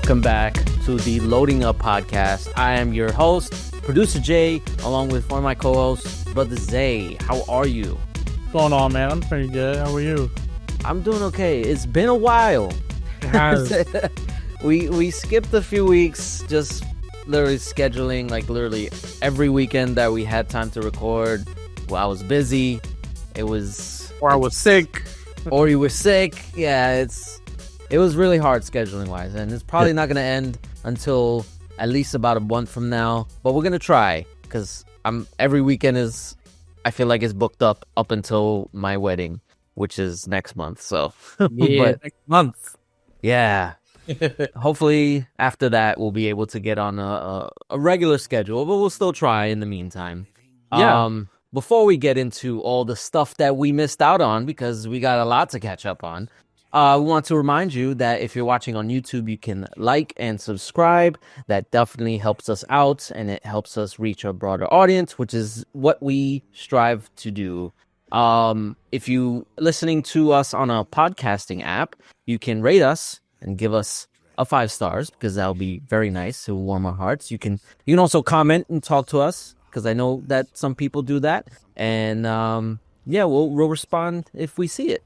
welcome back to the Loading Up podcast. I am your host, Producer J, along with one of my co-hosts, Brother Zay. How are you? What's going on, man? I'm pretty good. How are you? I'm doing okay. It's been a while. It has. we skipped a few weeks, just literally scheduling, like literally every weekend that we had time to record. Well, I was busy. I was sick. Or you were sick. Yeah, it was really hard scheduling wise, and it's probably not going to end until at least about a month from now. But we're going to try, because every weekend I feel like it's booked up until my wedding, which is next month. So yeah, next month. Yeah. Hopefully after that we'll be able to get on a regular schedule, but we'll still try in the meantime. Yeah. Before we get into all the stuff that we missed out on, because we got a lot to catch up on, we want to remind you that if you're watching on YouTube, you can like and subscribe. That definitely helps us out, and it helps us reach a broader audience, which is what we strive to do. If you listening to us on a podcasting app, you can rate us and give us a 5 stars, because that'll be very nice. It will warm our hearts. You can also comment and talk to us, because I know that some people do that. And we'll respond if we see it.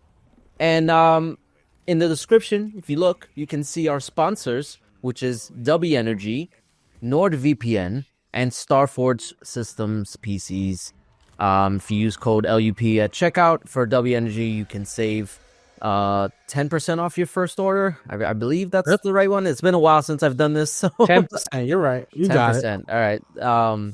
And in the description, if you look, you can see our sponsors, which is W Energy, NordVPN, and Starforge Systems PCs. If you use code LUP at checkout for W Energy, you can save 10% off your first order. I believe that's the right one. It's been a while since I've done this. So 10%. You're right. You 10%. Got it. All right.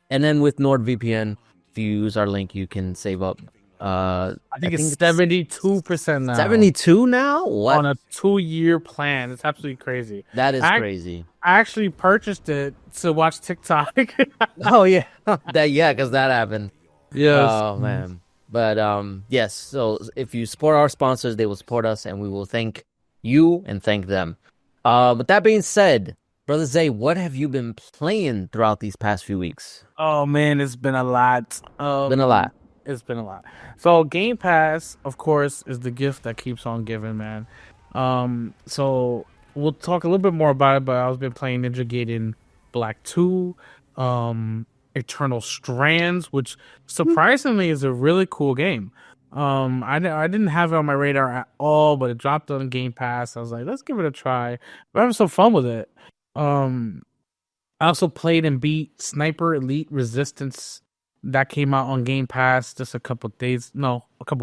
And then with NordVPN, if you use our link, you can save up. I think it's 72% now. 72 now? What? On a 2-year plan. It's absolutely crazy. That is crazy. I actually purchased it to watch TikTok. Oh, yeah. Because that happened. Yes. Oh, man. But, yes. So if you support our sponsors, they will support us, and we will thank you and thank them. But that being said, Brother Zay, what have you been playing throughout these past few weeks? Oh, man, it's been a lot. It's been a lot. So Game Pass, of course, is the gift that keeps on giving, man. So we'll talk a little bit more about it, but I've been playing Ninja Gaiden Black 2, Eternal Strands, which surprisingly is a really cool game. I didn't have it on my radar at all, but it dropped on Game Pass. I was like, let's give it a try. We're having some fun with it. I also played and beat Sniper Elite Resistance. That came out on Game Pass just a couple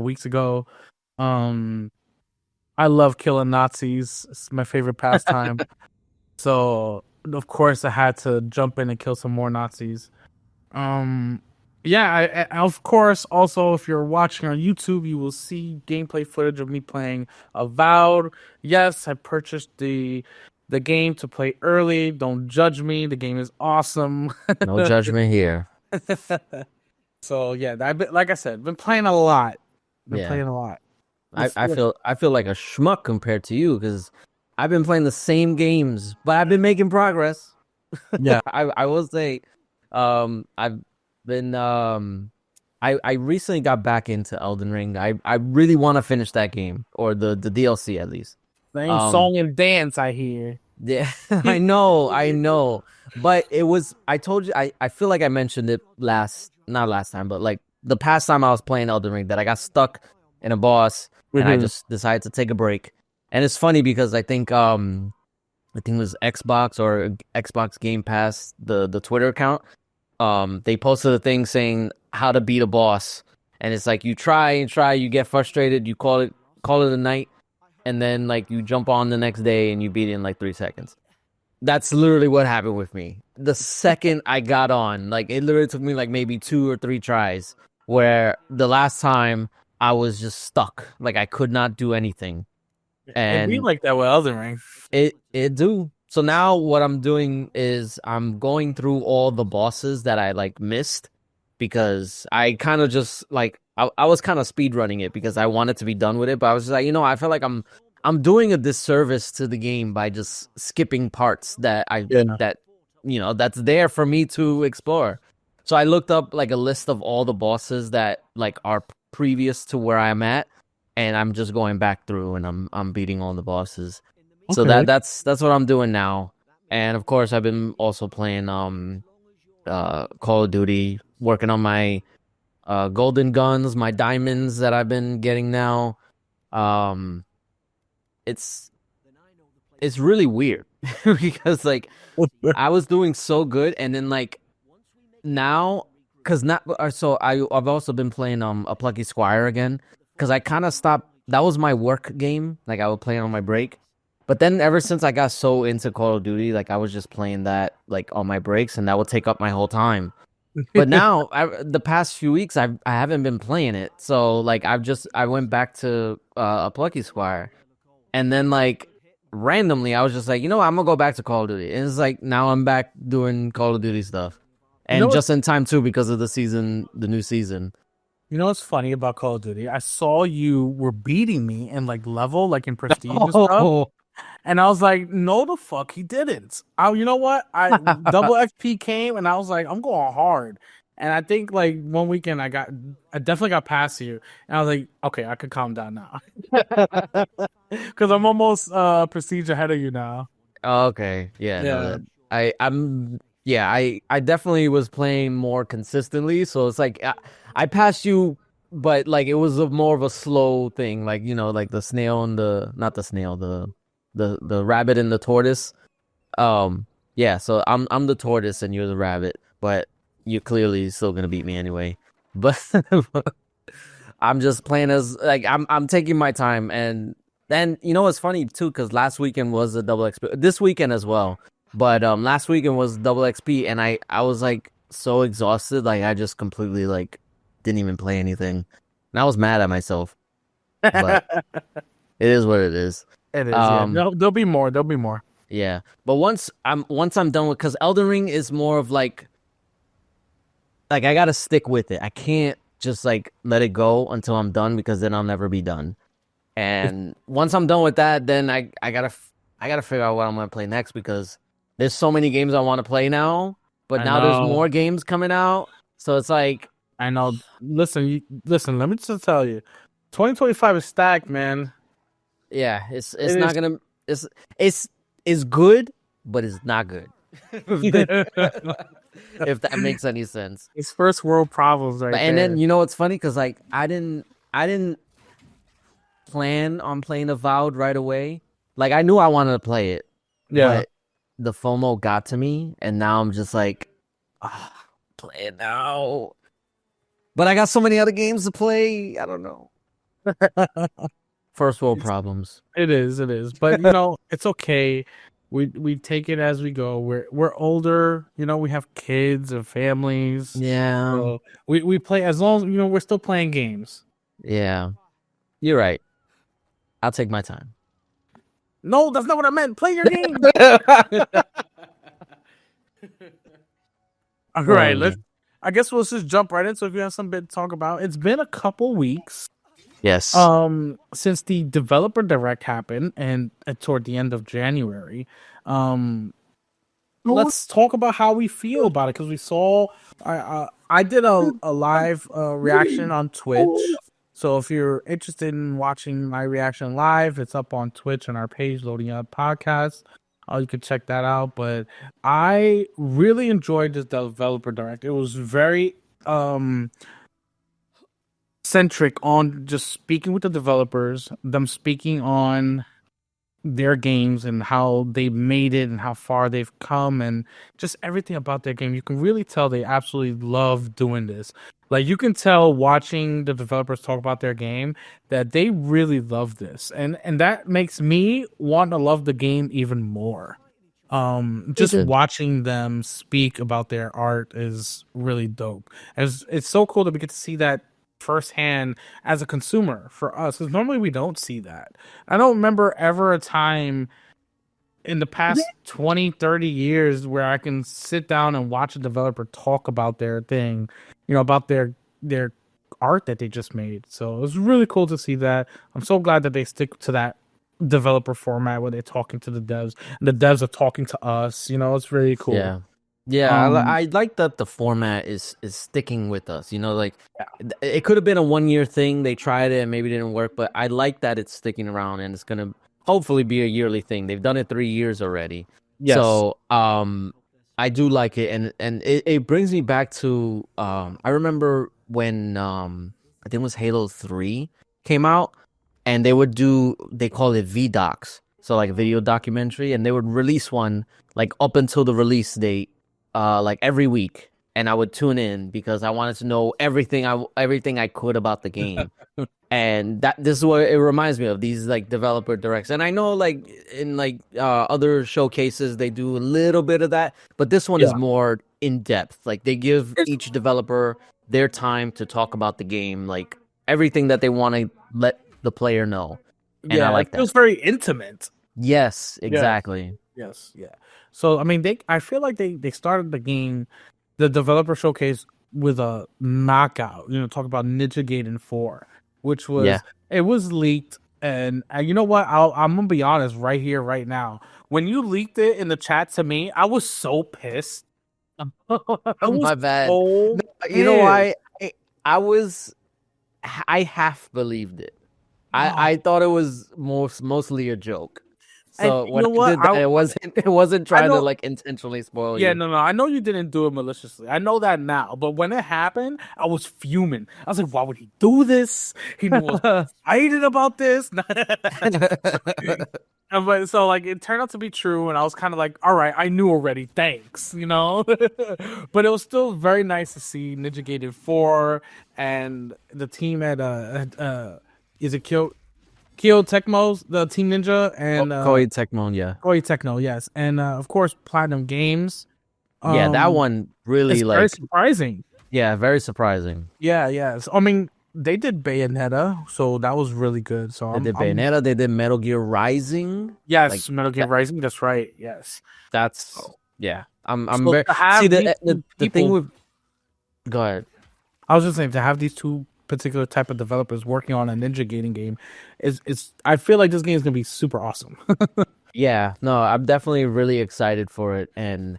weeks ago. I love killing Nazis. It's my favorite pastime. So, of course, I had to jump in and kill some more Nazis. Of course, also, if you're watching on YouTube, you will see gameplay footage of me playing Avowed. Yes, I purchased the game to play early. Don't judge me. The game is awesome. No judgment here. So yeah, like I said, been playing a lot. Playing a lot. I feel like a schmuck compared to you, because I've been playing the same games, but I've been making progress. Yeah, I will say, I've been I recently got back into Elden Ring. I really want to finish that game, or the DLC at least. Same song and dance, I hear. Yeah, I know. But it was, I told you, I feel like I mentioned it not last time, but like the past time I was playing Elden Ring, that I got stuck in a boss, and I just decided to take a break. And it's funny because I think it was Xbox or Xbox Game Pass, the Twitter account, they posted a thing saying how to beat a boss. And it's like you try, you get frustrated, you call it a night, and then like you jump on the next day and you beat it in like 3 seconds. That's literally what happened with me. The second I got on, like it literally took me like maybe 2 or 3 tries, where the last time I was just stuck. Like I could not do anything. And it'd be like that with Elden Ring. It do. So now what I'm doing is I'm going through all the bosses that I like missed, because I kind of just like I was kind of speed running it because I wanted to be done with it, but I was just like, I feel like I'm doing a disservice to the game by just skipping parts that that's there for me to explore. So I looked up like a list of all the bosses that like are previous to where I'm at, and I'm just going back through and I'm beating all the bosses. So Okay. that's what I'm doing now. And of course, I've been also playing Call of Duty, working on my golden guns, my diamonds that I've been getting now. Um, it's it's really weird because like I was doing so good, and then like now, because not so I've also been playing a Plucky Squire again because I kind of stopped. That was my work game, like I would play on my break. But then ever since I got so into Call of Duty, like I was just playing that like on my breaks, and that would take up my whole time. But now, the past few weeks, I haven't been playing it, so like I went back to a Plucky Squire, and then like randomly, I was just like, you know what, I'm gonna go back to Call of Duty, and it's like now I'm back doing Call of Duty stuff, You know and what's just in time too because of the new season. you know what's funny about Call of Duty? I saw you were beating me in like level, like in prestige and stuff. Oh, And I was like, no, the fuck, he didn't. You know what? I double XP came, and I was like, I'm going hard. And I think like one weekend, I definitely got past you, and I was like, okay, I could calm down now, because I'm almost prestige ahead of you now. okay, yeah, no, Yeah, that I'm yeah, I definitely was playing more consistently, so it's like I passed you, but like it was more of a slow thing, like you know, like the snail and the not the snail, the rabbit and the tortoise. Yeah, so I'm the tortoise and you're the rabbit, but you're clearly still gonna beat me anyway. But I'm just playing as like I'm taking my time, and then you know what's funny too, because last weekend was a double XP, this weekend as well. But last weekend was double XP, and I was like so exhausted, like I just completely like didn't even play anything, and I was mad at myself. But it it is what it is. is. Yeah, Um, there'll be more. There'll be more. yeah, but once I'm done with, because Elden Ring is more of like I gotta stick with it. I can't just like let it go until I'm done because then I'll never be done. And once I'm done with that, then I gotta figure out what I'm gonna play next because there's so many games I want to play now. But I now there's know. more games coming out, so it's like I know. Listen, listen. Let me just tell you, 2025 is stacked, man. yeah, it's It not is. gonna it's it's it's good, but it's not good. If that makes any sense. It's first world problems But right and then there. you know what's funny? Because like I didn't plan on playing Avowed right away. Like I knew I wanted to play it, Yeah. but the FOMO got to me, and now I'm just like, play it now. But I got so many other games to play. I don't know. First world It's, problems. it is. It is. But you know, it's okay. We take it as we go. We're older. You know, we have kids and families. Yeah, So we play as long as you know we're still playing games. yeah. You're right. I'll take my time. No, that's not what I meant. Play your game. All Oh right, let's. man. I guess we'll just jump right in. So if you have something to talk about, it's been a couple weeks Yes. since the developer direct happened and toward the end of January. Um let's talk about how we feel about it because we saw I did a live reaction on Twitch. So if you're interested in watching my reaction live, it's up on Twitch on our page, Loading Up Podcast. You can check that out. But I really enjoyed this developer direct. It was very centric on just speaking with the developers, them speaking on their games and how they made it and how far they've come and just everything about their game. You can really tell they absolutely love doing this. Like you can tell watching the developers talk about their game that they really love this. And that makes me want to love the game even more. They Just did. watching them speak about their art is really dope. It's so cool that we get to see that firsthand as a consumer for us because normally we don't see that. I don't remember ever a time in the past 20, 30 years where I can sit down and watch a developer talk about their thing, you know, about their art that they just made. So it was really cool to see that. I'm so glad that they stick to that developer format where they're talking to the devs and the devs are talking to us. You know, it's really cool. Yeah. Yeah, Um, I like that the format is sticking with us. You know, like it could have been a 1 year thing. They tried it and maybe it didn't work, but I like that it's sticking around and it's gonna hopefully be a yearly thing. They've done it 3 years already. Yes. So I do like it, and it brings me back to I remember when I think it was Halo 3 came out, and they call it VDocs, so like video documentary, and they would release one like up until the release date, like every week, and I would tune in because I wanted to know everything I could about the game. And this is what it reminds me of, these like developer directs. And I know like in like other showcases they do a little bit of that, but this one is Yeah. more in depth. Like they give It's, each developer their time to talk about the game, like everything that they want to let the player know. And I yeah, it like that. feels very intimate. Yes, Yeah. exactly. Yes. Yeah. So I mean, I feel like they started the game, the developer showcase, with a knockout. Talk about Ninja Gaiden 4, which Yeah. it was leaked, and you know what? I'm gonna be honest right here, right now. When you leaked it in the chat to me, I was so pissed. I was My bad. so No, you know pissed. why? I half believed it. I Oh. thought it was mostly a joke. And So you when know I what? did that, it wasn't I trying to know. like intentionally spoil Yeah, you. no, no. I know you didn't do it maliciously. I know that now. But when it happened, I was fuming. I was like, why would he do this? He knew I was excited about this. But so like it turned out to be true, and I was kind of like, all right, I knew already. Thanks, But it was still very nice to see Ninja Gaiden 4 and the team is it Kyo Tecmo's, the Team Ninja, and Koei Tecmo, yeah. Koei Tecmo, yes, and of course Platinum Games. Yeah, that one really It's very like, surprising. yeah, very surprising. Yeah, yeah. I mean, they did Bayonetta, so that was really good. So They did I'm Bayonetta, they did Metal Gear Rising. Like yes, Metal Gear that, Rising. That's right. Yes. that's yeah. I'm So very to see have these two the thing people, with go ahead. I was just saying, to have these two particular type of developers working on a Ninja Gaiden game is I feel like this game is gonna be super awesome. Yeah, no, I'm definitely really excited for it. And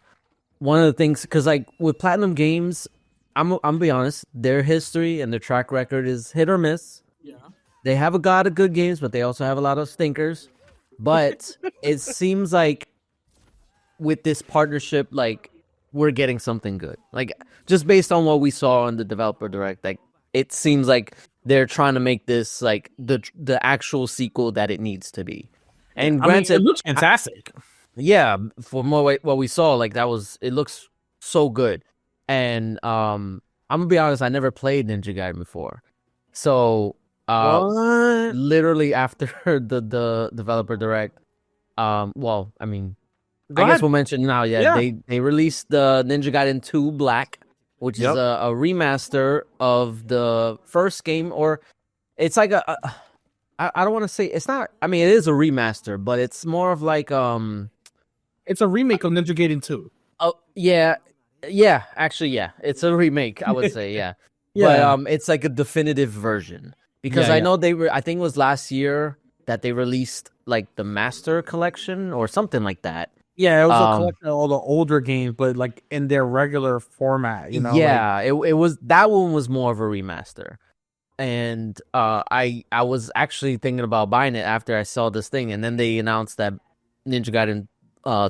one of the things, because like with Platinum Games, I'm gonna be honest, their history and their track record is hit or miss. Yeah. They have a lot of good games, but they also have a lot of stinkers. But it seems like with this partnership, like we're getting something good. Like just based on what we saw on the developer direct, like it seems like they're trying to make this like the actual sequel that it needs to be. Yeah. And I mean, it granted, looks fantastic. yeah, for more what we saw, like it looks so good. And I'm gonna be honest, I never played Ninja Gaiden before. So What? literally after the developer direct, well, I mean, Go I guess ahead. we'll mention now, yeah, Yeah. they released the Ninja Gaiden 2 Black, which is Yep. a remaster of the first game, or it's like I don't want to say it's not. I mean, it is a remaster, but it's more of like It's a remake of Ninja Gaiden 2. oh yeah, yeah, actually yeah, it's a remake. I would say yeah, Yeah. but it's like a definitive version because Yeah, I yeah. know they were. I think it was last year that they released like the Master Collection or something like that. Yeah, it was a Um, collection of all the older games, but like in their regular format, like yeah, it was that one was more of a remaster. And I was actually thinking about buying it after I saw this thing, and then they announced that Ninja Gaiden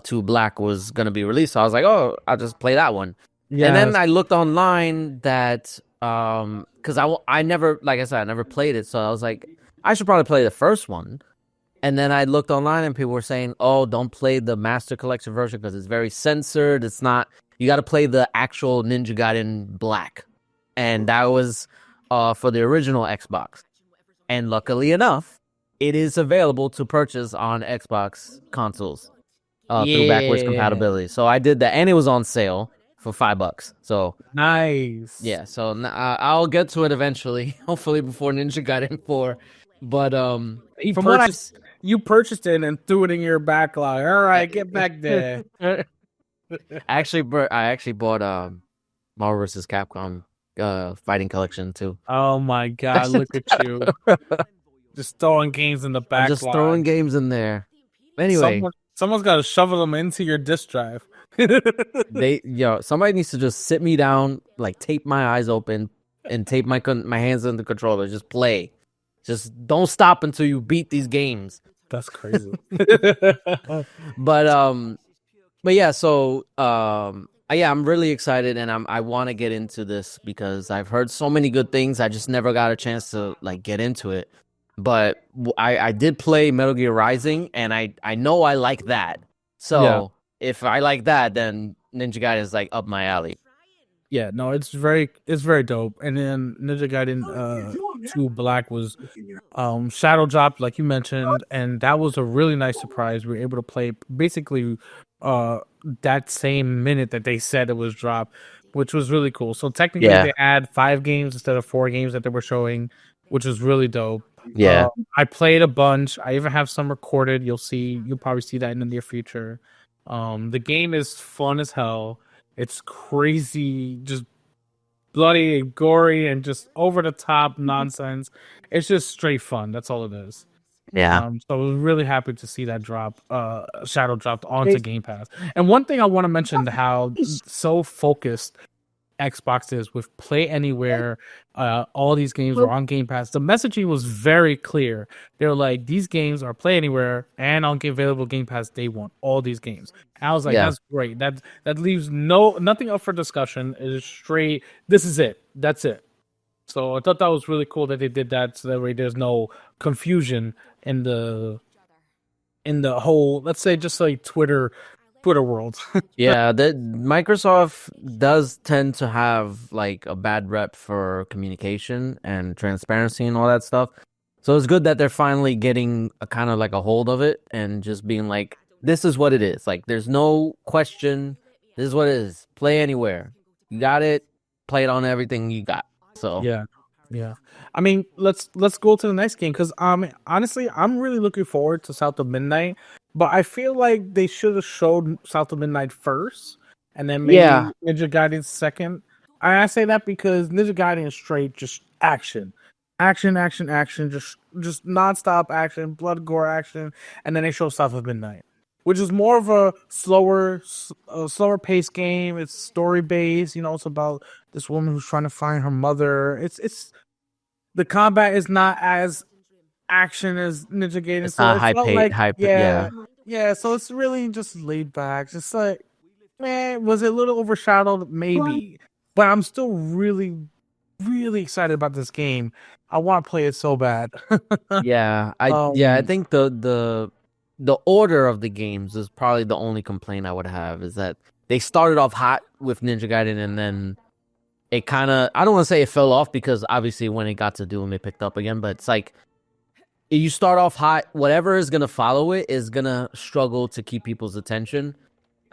2 Black was gonna be released. So I was like, oh, I'll just play that one. And then yes. I looked online that because I never, like I said, I never played it, so I was like, I should probably play the first one. And then I looked online and people were saying, oh, don't play the Master Collection version because it's very censored. It's not, you got to play the actual Ninja Gaiden Black. And that was for the original Xbox. And luckily enough, it is available to purchase on Xbox consoles through backwards compatibility. So I did that, and it was on sale for $5. So Nice. yeah, so I'll get to it eventually, hopefully before Ninja Gaiden 4. But from You purchased it and threw it in your backlog. All right, get back there. I actually bought Marvel vs. Capcom Fighting Collection too. Oh my god, look at you. Just throwing games in the I'm backlog. just throwing games in there. Anyway, someone's got to shovel them into your disk drive. somebody needs to just sit me down, like tape my eyes open and tape my hands on the controller. Just play. Just don't stop until you beat these games. That's crazy. But but yeah, so yeah, I'm really excited, and I want to get into this because I've heard so many good things. I just never got a chance to like get into it. But I did play Metal Gear Rising, and I know I like that. Yeah. So if I like that, then Ninja Gaiden is like up my alley. Yeah, no, it's very dope. And then Ninja Gaiden 2 Black was shadow dropped, like you mentioned, and that was a really nice surprise. We were able to play basically that same minute that they said it was dropped, which was really cool. So technically Yeah. they add 5 games instead of 4 games that they were showing, which was really dope. Yeah. I played a bunch. I even have some recorded. You'll probably see that in the near future. The game is fun as hell. It's crazy, just bloody and gory and just over the top nonsense. It's just straight fun. That's all it is. Yeah. So I was really happy to see that Shadow dropped onto Game Pass. And one thing I want to mention, how so focused Xbox is with Play Anywhere. All these games were on Game Pass. The messaging was very clear. They're like, these games are Play Anywhere and on available Game Pass day one. All these games. And I was like, that's great. That leaves nothing up for discussion. It is straight. This is it. That's it. So I thought that was really cool that they did that, so that way there's no confusion in the whole, let's say, just like Twitter world. Yeah, that Microsoft does tend to have like a bad rep for communication and transparency and all that stuff. So it's good that they're finally getting a kind of like a hold of it and just being like, this is what it is. Like, there's no question. This is what it is. Play anywhere. You got it. Play it on everything you got. So yeah. I mean, let's go to the next game, because honestly, I'm really looking forward to South of Midnight. But I feel like they should have showed South of Midnight first, and then maybe Ninja Gaiden second. I say that because Ninja Gaiden is straight just action, just nonstop action, blood gore action, and then they show South of Midnight, which is more of a slower paced game. It's story based. It's about this woman who's trying to find her mother. It's the combat is not as action as Ninja Gaiden. It's not yeah. So it's really just laid back. Just like, man, was it a little overshadowed? Maybe, but I'm still really, really excited about this game. I want to play it so bad. I think the order of the games is probably the only complaint I would have, is that they started off hot with Ninja Gaiden, and then it kind of, I don't want to say it fell off, because obviously when it got to Doom, it picked up again, but it's like, you start off hot, whatever is going to follow it is going to struggle to keep people's attention.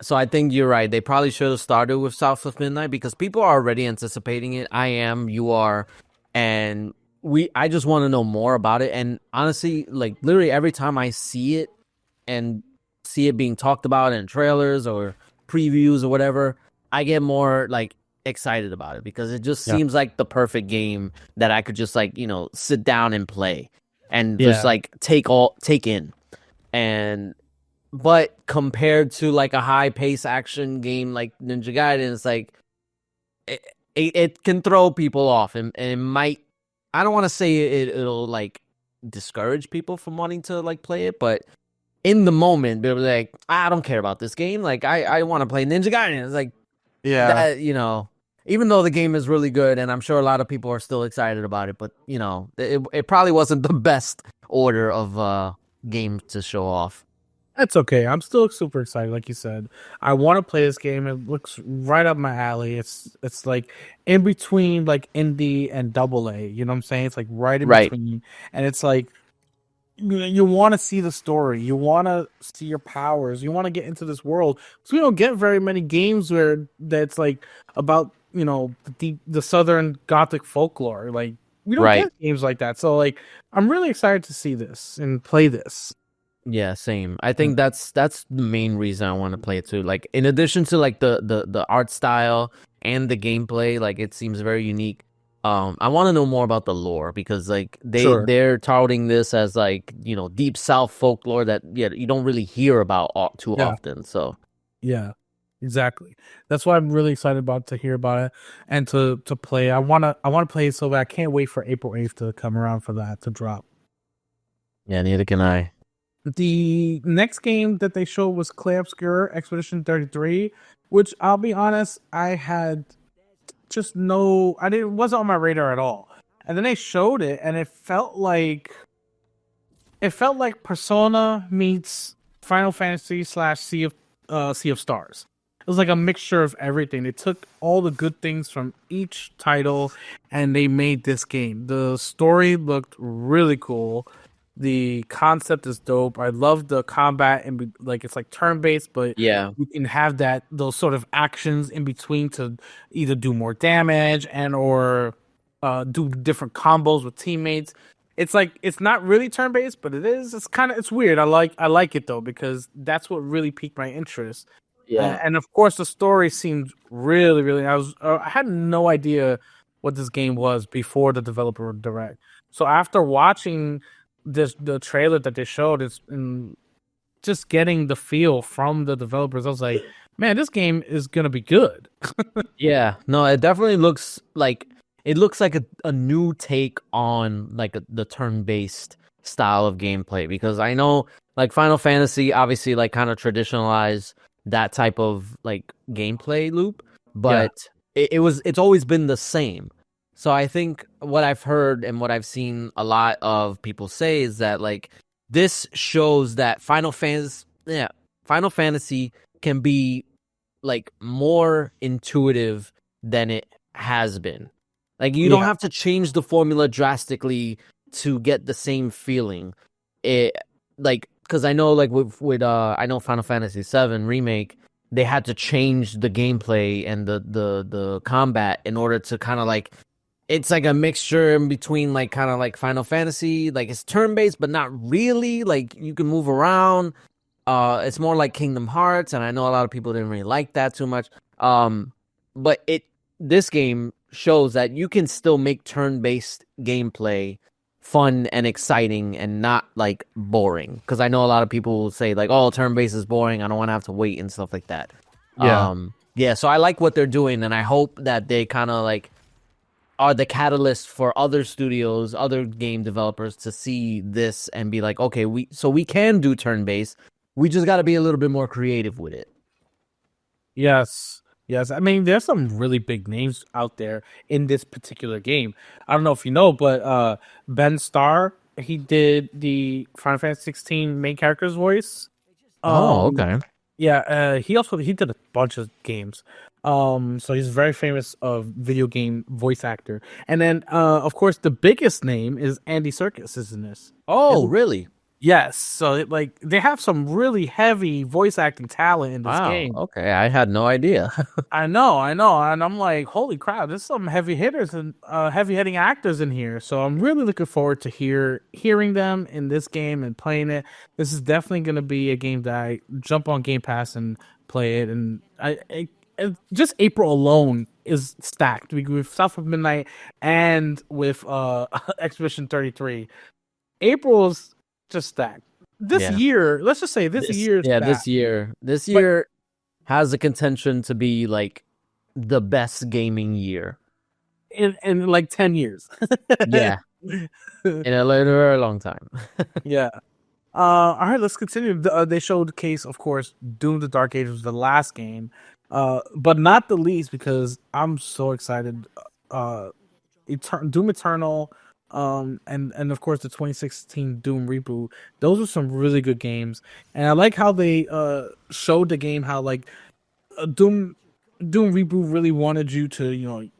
So I think you're right. They probably should have started with South of Midnight, because people are already anticipating it. I am, you are, and I just want to know more about it. And honestly, like literally every time I see it and see it being talked about in trailers or previews or whatever, I get more like excited about it, because it just seems like the perfect game that I could just like, sit down and play and just like take in. But compared to like a high pace action game like Ninja Gaiden, it's like it can throw people off, and it might, I don't want to say it'll like discourage people from wanting to like play it, but in the moment they'll be like, I don't care about this game, like I want to play Ninja Gaiden. It's like, even though the game is really good, and I'm sure a lot of people are still excited about it, but it probably wasn't the best order of games to show off. That's okay. I'm still super excited. Like you said, I want to play this game. It looks right up my alley. It's like in between like indie and AA. You know what I'm saying? It's like right in between, and it's like you want to see the story. You want to see your powers. You want to get into this world. So we don't get very many games where that's like about the Southern Gothic folklore. Like we don't get games like that. So like I'm really excited to see this and play this. Yeah, same. I think that's the main reason I want to play it too. Like in addition to like the art style and the gameplay, like it seems very unique. I want to know more about the lore, because like they're touting this as like, deep South folklore that you don't really hear about too often. So yeah, exactly. That's why I'm really excited to hear about it and to play. I want to play it so bad. I can't wait for April 8th to come around for that to drop. Yeah, neither can I. The next game that they showed was Clay Obscure Expedition 33, which I'll be honest, I had just no, I didn't, wasn't on my radar at all. And then they showed it, and it felt like Persona meets Final Fantasy slash Sea of Stars. It was like a mixture of everything. They took all the good things from each title and they made this game. The story looked really cool. The concept is dope. I love the combat and like it's like turn based, but Yeah. you can have those sort of actions in between to either do more damage and or do different combos with teammates. It's like it's not really turn based, but it is. It's weird. I like it though because that's what really piqued my interest. Yeah. And of course, the story seemed really, really. I had no idea what this game was before the developer direct. So after watching the trailer that they showed, and just getting the feel from the developers, I was like, man, this game is gonna be good. Yeah, no, it definitely looks like a new take on like the turn-based style of gameplay because I know like Final Fantasy obviously like kind of traditionalized that type of like gameplay loop, Yeah, but it's always been the same. So I think what I've heard and what I've seen a lot of people say is that like this shows that Final Fantasy can be like more intuitive than it has been. Like you don't yeah, have to change the formula drastically to get the same feeling. It like because I know like with I know Final Fantasy VII remake they had to change the gameplay and the combat in order to kind of like it's like a mixture in between like kind of like Final Fantasy like it's turn based but not really like you can move around. It's more like Kingdom Hearts, and I know a lot of people didn't really like that too much. But this game shows that you can still make turn-based gameplay fun and exciting and not like boring. Because I know a lot of people will say like, "Oh, turn-based is boring. I don't want to have to wait and stuff like that." yeah. Yeah. So I like what they're doing, and I hope that they kind of like are the catalyst for other studios, other game developers to see this and be like, okay, we can do turn-based. We just got to be a little bit more creative with it. Yes. Yes. I mean, there's some really big names out there in this particular game. I don't know if you know, but Ben Starr, he did the Final Fantasy 16 main character's voice. Oh, Um okay. yeah, he did a bunch of games. So he's a very famous video game voice actor. And then of course the biggest name is Andy Serkis is in this. Oh, really? Yes, so like they have some really heavy voice acting talent in this Wow. game. Okay, I had no idea. I know, and I'm like, holy crap! There's some heavy hitters and heavy hitting actors in here. So I'm really looking forward to hearing them in this game and playing it. This is definitely going to be a game that I jump on Game Pass and play it. And just April alone is stacked with South of Midnight and with Expedition 33. April's just stacked. This Yeah. year, let's just say this year is stacked. This But year has the contention to be like the best gaming year. in like 10 years. Yeah, in a very long time. Yeah. All right, let's continue. They showed case, of course, Doom: The Dark Age was the last game, but not the least because I'm so excited. Doom Eternal, and of course the 2016 Doom reboot. Those are some really good games, and I like how they showed the game how like Doom reboot really wanted you to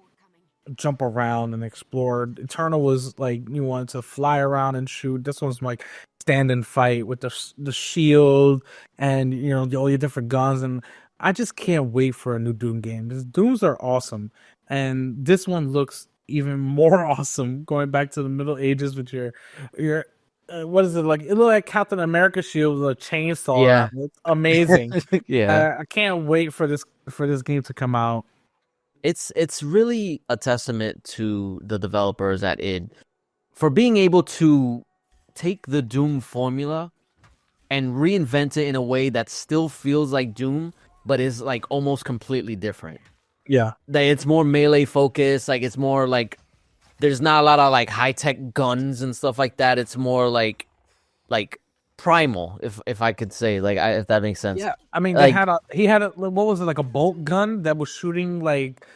jump around and explore. Eternal was like you wanted to fly around and shoot. This one's like stand and fight with the shield and all your different guns. And I just can't wait for a new Doom game. These Dooms are awesome, and this one looks even more awesome. Going back to the Middle Ages with your what is it like? It looked like Captain America shield with a chainsaw. Yeah. It's amazing. Yeah. I can't wait for this game to come out. It's really a testament to the developers at id for being able to take the Doom formula and reinvent it in a way that still feels like Doom, but is like almost completely different. Yeah. That it's more melee focused, like it's more like there's not a lot of like high tech guns and stuff like that. It's more like primal, if I could say, like, if that makes sense. Yeah, I mean, Like, he had a what was it, like a bolt gun that was shooting like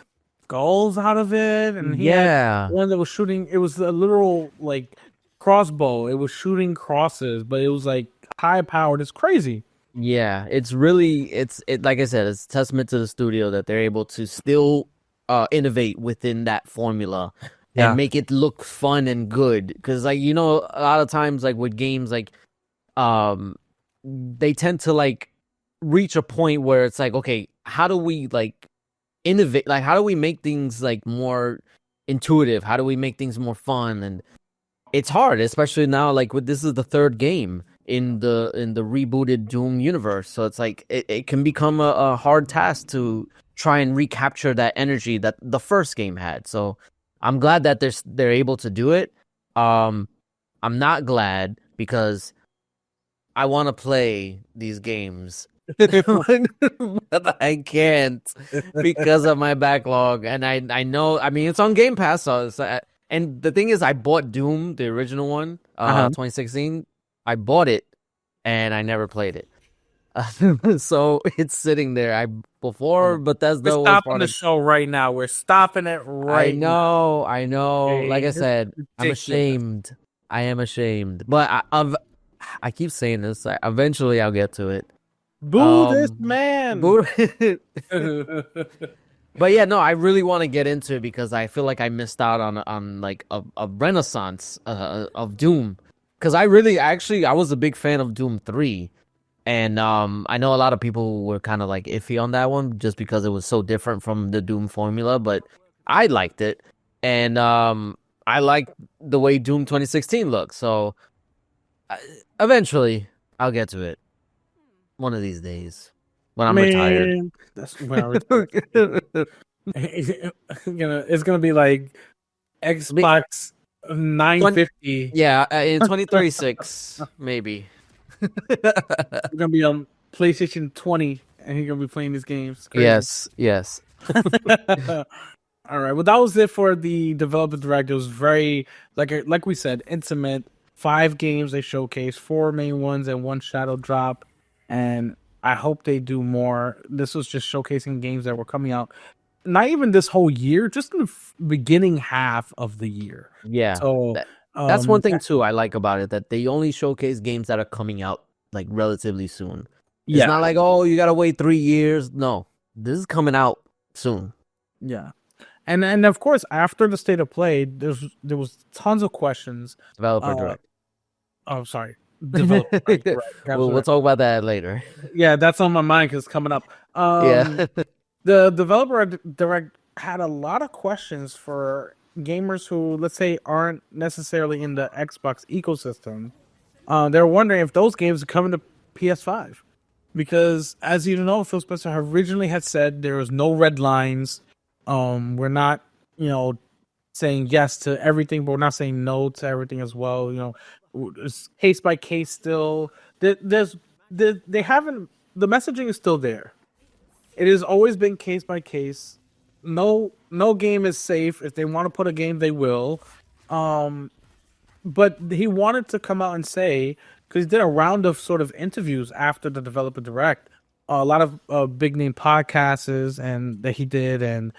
skulls out of it, and he had yeah, one that was shooting. It was a literal like crossbow. It was shooting crosses, but it was like high powered. It's crazy. yeah, it's really like I said, it's a testament to the studio that they're able to still innovate within that formula and Yeah, make it look fun and good. Because, like, a lot of times, like with games, like um they tend to like reach a point where it's like, okay, how do we like innovate, like how do we make things like more intuitive, how do we make things more fun? And it's hard, especially now, like with this is the third game in the rebooted Doom universe, so it's like it can become a hard task to try and recapture that energy that the first game had. So I'm glad that they're able to do it. I'm not glad because I want to play these games, but I can't because of my backlog. And I know, I mean, it's on Game Pass, so and the thing is, I bought Doom, the original one, 2016. I bought it, and I never played it. So it's sitting there. Before we're Bethesda was stopping part the of. show right now. We're stopping it I right now. know, I know. Like Okay, I this is said, I'm ridiculous. ashamed. I am ashamed, but I keep saying this. Eventually, I'll get to it. Boo this Um, man. but but yeah, no, I really want to get into it because I feel like I missed out on like a renaissance of Doom. Because I was a big fan of Doom 3, and I know a lot of people were kind of like iffy on that one just because it was so different from the Doom formula, but I liked it, and I like the way Doom 2016 looks. So uh, eventually, I'll get to it one of these days when I'm retired. Man, that's when I retire. It's gonna be like Be- Xbox 20, 950. yeah, in 2036, maybe. We're gonna be on PlayStation 20, and he's gonna be playing these games. It's crazy. Yes, yes. All right. Well, that was it for the developer direct. It was very like we said, intimate. 5 games they showcased, 4 main ones and 1 shadow drop, and I hope they do more. This was just showcasing games that were coming out, not even this whole year, just in the beginning half of the year. Yeah. So, That's one thing too I like about it, that they only showcase games that are coming out like relatively soon. It's yeah, not like, oh, you gotta wait 3 years. No, this is coming out soon. yeah. And of course, after the state of play, there was tons of questions. Developer direct. Oh, sorry, developer. Right, We'll talk about that later. yeah, that's on my mind because it's coming up. Yeah. The developer direct had a lot of questions for gamers who, let's say, aren't necessarily in the Xbox ecosystem. They're wondering if those games are coming to PS5 because, as you know, Phil Spencer originally had said there was no red lines. We're not, saying yes to everything, but we're not saying no to everything as well. It's case by case still. They haven't. The messaging is still there. It has always been case by case. No game is safe. If they want to put a game, they will. But he wanted to come out and say, because he did a round of sort of interviews after the developer direct, a lot of big name podcasts and that he did, and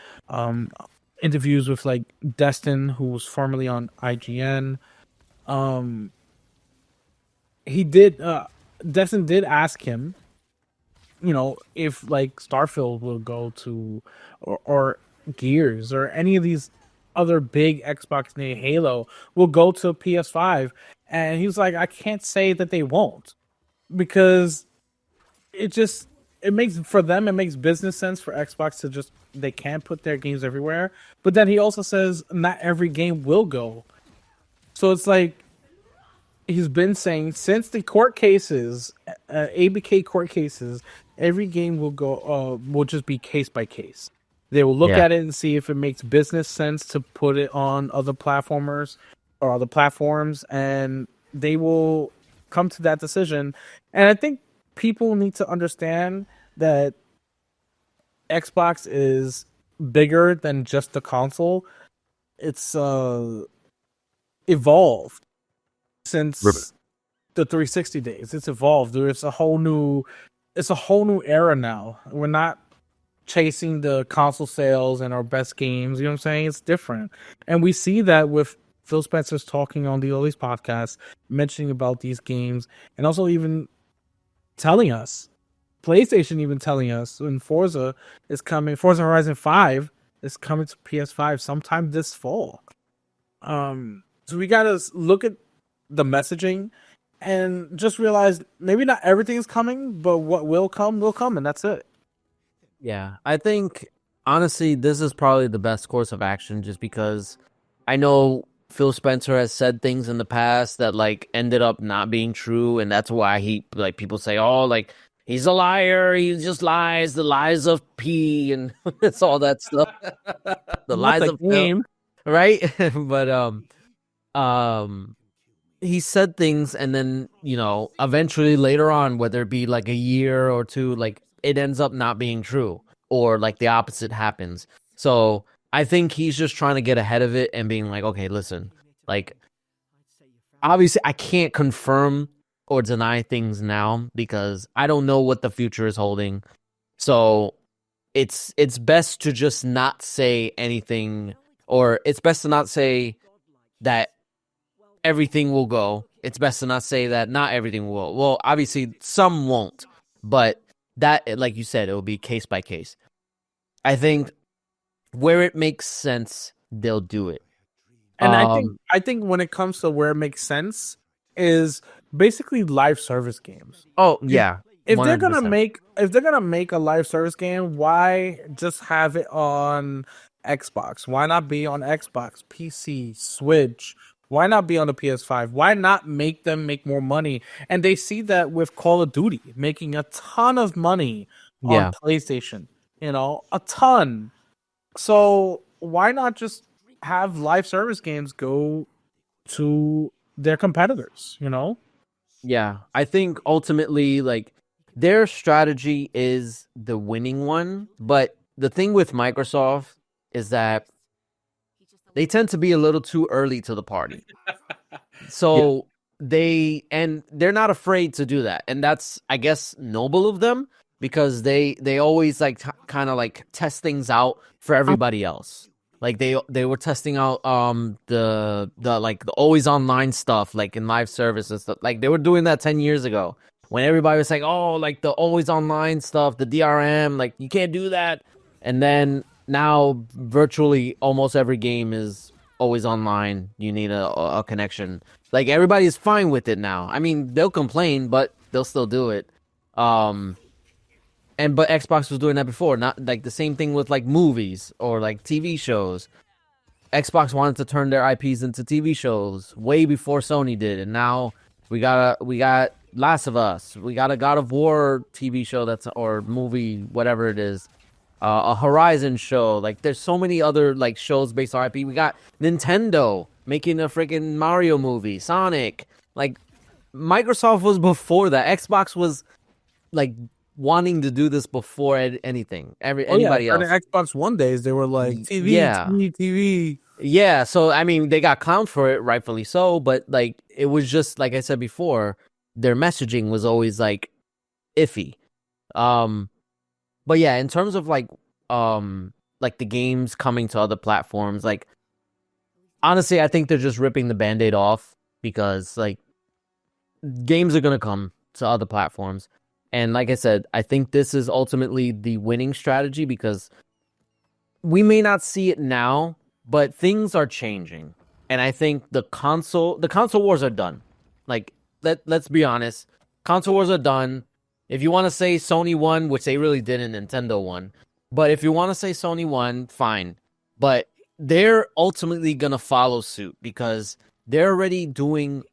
interviews with like Destin, who was formerly on IGN. He did. Destin did ask him, if like Starfield will go to, or Gears or any of these other big Xbox named Halo will go to PS5, and he was like, I can't say that they won't because it makes for them, it makes business sense for Xbox to just, they can put their games everywhere, but then he also says not every game will go. So it's like he's been saying since the court cases, ABK court cases, every game will just be case by case. They will look Yeah. at it and see if it makes business sense to put it on other platformers or other platforms, and they will come to that decision. And I think people need to understand that Xbox is bigger than just the console. It's evolved since Ribbit. the 360 days. It's evolved. It's a whole new era now. We're not chasing the console sales and our best games. You know what I'm saying? It's different. And we see that with Phil Spencer's talking on the Ollies podcast, mentioning about these games, and also even telling us, PlayStation even telling us when Forza Horizon 5 is coming to PS5 sometime this fall. So we gotta look at the messaging and just realize maybe not everything is coming, but what will come, and that's it. Yeah, I think honestly, this is probably the best course of action, just because I know Phil Spencer has said things in the past that like ended up not being true, and that's why people say, oh, like he's a liar, he just lies, the lies of P, and it's all that stuff, the lies of game, right? But he said things, and then eventually later on, whether it be like a year or two, like it ends up not being true, or like the opposite happens. So I think he's just trying to get ahead of it and being like, okay, listen, like obviously I can't confirm or deny things now because I don't know what the future is holding. So it's best to just not say anything, or it's best to not say that everything will go. It's best to not say that not everything will. Well, obviously some won't, but that, like you said, it will be case by case. I think where it makes sense, they'll do it. And I think when it comes to where it makes sense is basically live service games. Oh yeah. If 100%. they're gonna make a live service game, why just have it on Xbox? Why not be on Xbox, PC, Switch? Why not be on the PS5? Why not make them make more money? And they see that with Call of Duty making a ton of money on PlayStation, a ton. So why not just have live service games go to their competitors, Yeah, I think ultimately, like, their strategy is the winning one, but the thing with Microsoft is that they tend to be a little too early to the party. So they're not afraid to do that. And that's, I guess, noble of them, because they always like kind of like test things out for everybody else. Like they were testing out the like the always online stuff, like in live service and stuff. Like they were doing that 10 years ago when everybody was like, oh, like the always online stuff, the DRM, like you can't do that. And then now virtually almost every game is always online. You need a connection. Like everybody's fine with it now. I mean, they'll complain, but they'll still do it. But Xbox was doing that before. Not like the same thing with like movies or like TV shows. Xbox wanted to turn their IPs into TV shows way before Sony did, and now we got Last of Us. We got a God of War TV show or movie, whatever it is. A Horizon show. Like there's so many other like shows based on IP. We got Nintendo making a freaking Mario movie, Sonic. Like Microsoft was before that. Xbox was like wanting to do this before anything. Anybody else. On the Xbox One days, they were like TV. Yeah, so I mean, they got clowned for it, rightfully so. But like, it was just like I said before, their messaging was always like iffy. But yeah, in terms of like the games coming to other platforms, like honestly, I think they're just ripping the Band-Aid off, because like games are gonna come to other platforms. And like I said, I think this is ultimately the winning strategy, because we may not see it now, but things are changing. And I think the console wars are done. Like, let's be honest. Console wars are done. If you want to say Sony won, which they really didn't, Nintendo won. But if you want to say Sony won, fine. But they're ultimately going to follow suit, because they're already doing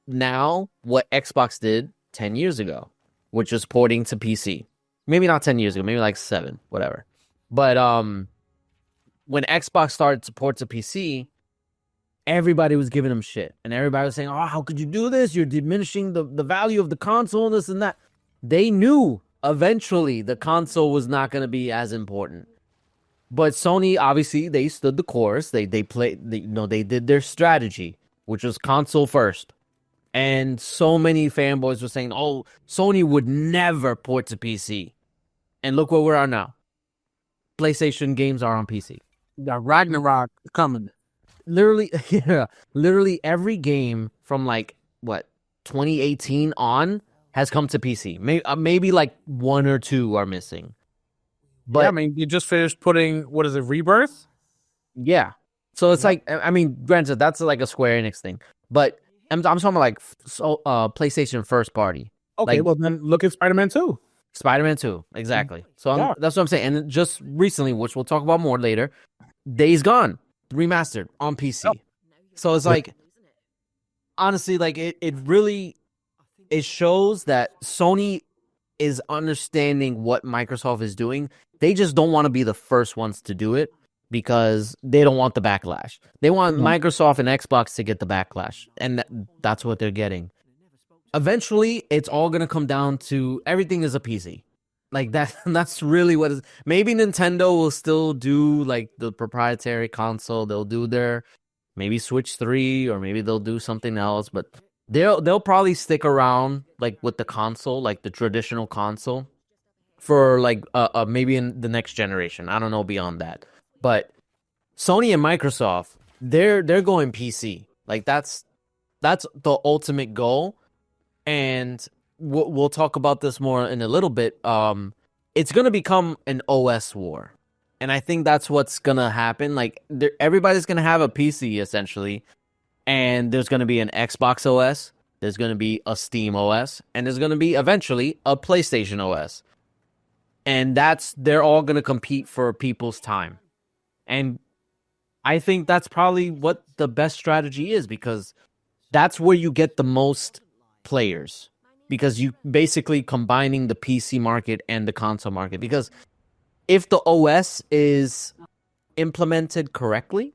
now what Xbox did 10 years ago, which was porting to PC. Maybe not 10 years ago, maybe like 7, whatever. But when Xbox started to port to PC, everybody was giving them shit. And everybody was saying, oh, how could you do this? You're diminishing the value of the console and this and that. They knew eventually the console was not going to be as important. But Sony, obviously, they stood the course. They did their strategy, which was console first. And so many fanboys were saying, "Oh, Sony would never port to PC." And look where we are now. PlayStation games are on PC. Yeah, Ragnarok coming. Literally, yeah, literally every game from like what 2018 on has come to PC. Maybe like one or two are missing. But yeah, I mean, you just finished putting what is it, Rebirth? yeah, so it's like, I mean, granted, that's like a Square Enix thing, but I'm talking about like PlayStation first party. Okay, Like well then look at Spider-Man 2. Spider-Man 2, exactly. So Yeah. that's what I'm saying. And just recently, which we'll talk about more later, Days Gone remastered on PC. Yep. So it's like, honestly, like it really, it shows that Sony is understanding what Microsoft is doing. They just don't want to be the first ones to do it because they don't want the backlash. They want Microsoft and Xbox to get the backlash, and that's what they're getting. Eventually, it's all going to come down to everything is a PC. Like that. That's really what is. Maybe Nintendo will still do like the proprietary console. They'll do their maybe Switch 3, or maybe they'll do something else, but they'll probably stick around like with the console, like the traditional console, for like maybe in the next generation. I don't know beyond that. But Sony and Microsoft, they're going PC. Like that's the ultimate goal. And we'll talk about this more in a little bit. It's gonna become an OS war, and I think that's what's gonna happen. Like everybody's gonna have a PC essentially, and there's gonna be an Xbox OS, there's gonna be a Steam OS, and there's gonna be eventually a PlayStation OS, and they're all gonna compete for people's time. And I think that's probably what the best strategy is, because that's where you get the most players, because you basically combining the PC market and the console market. Because if the OS is implemented correctly,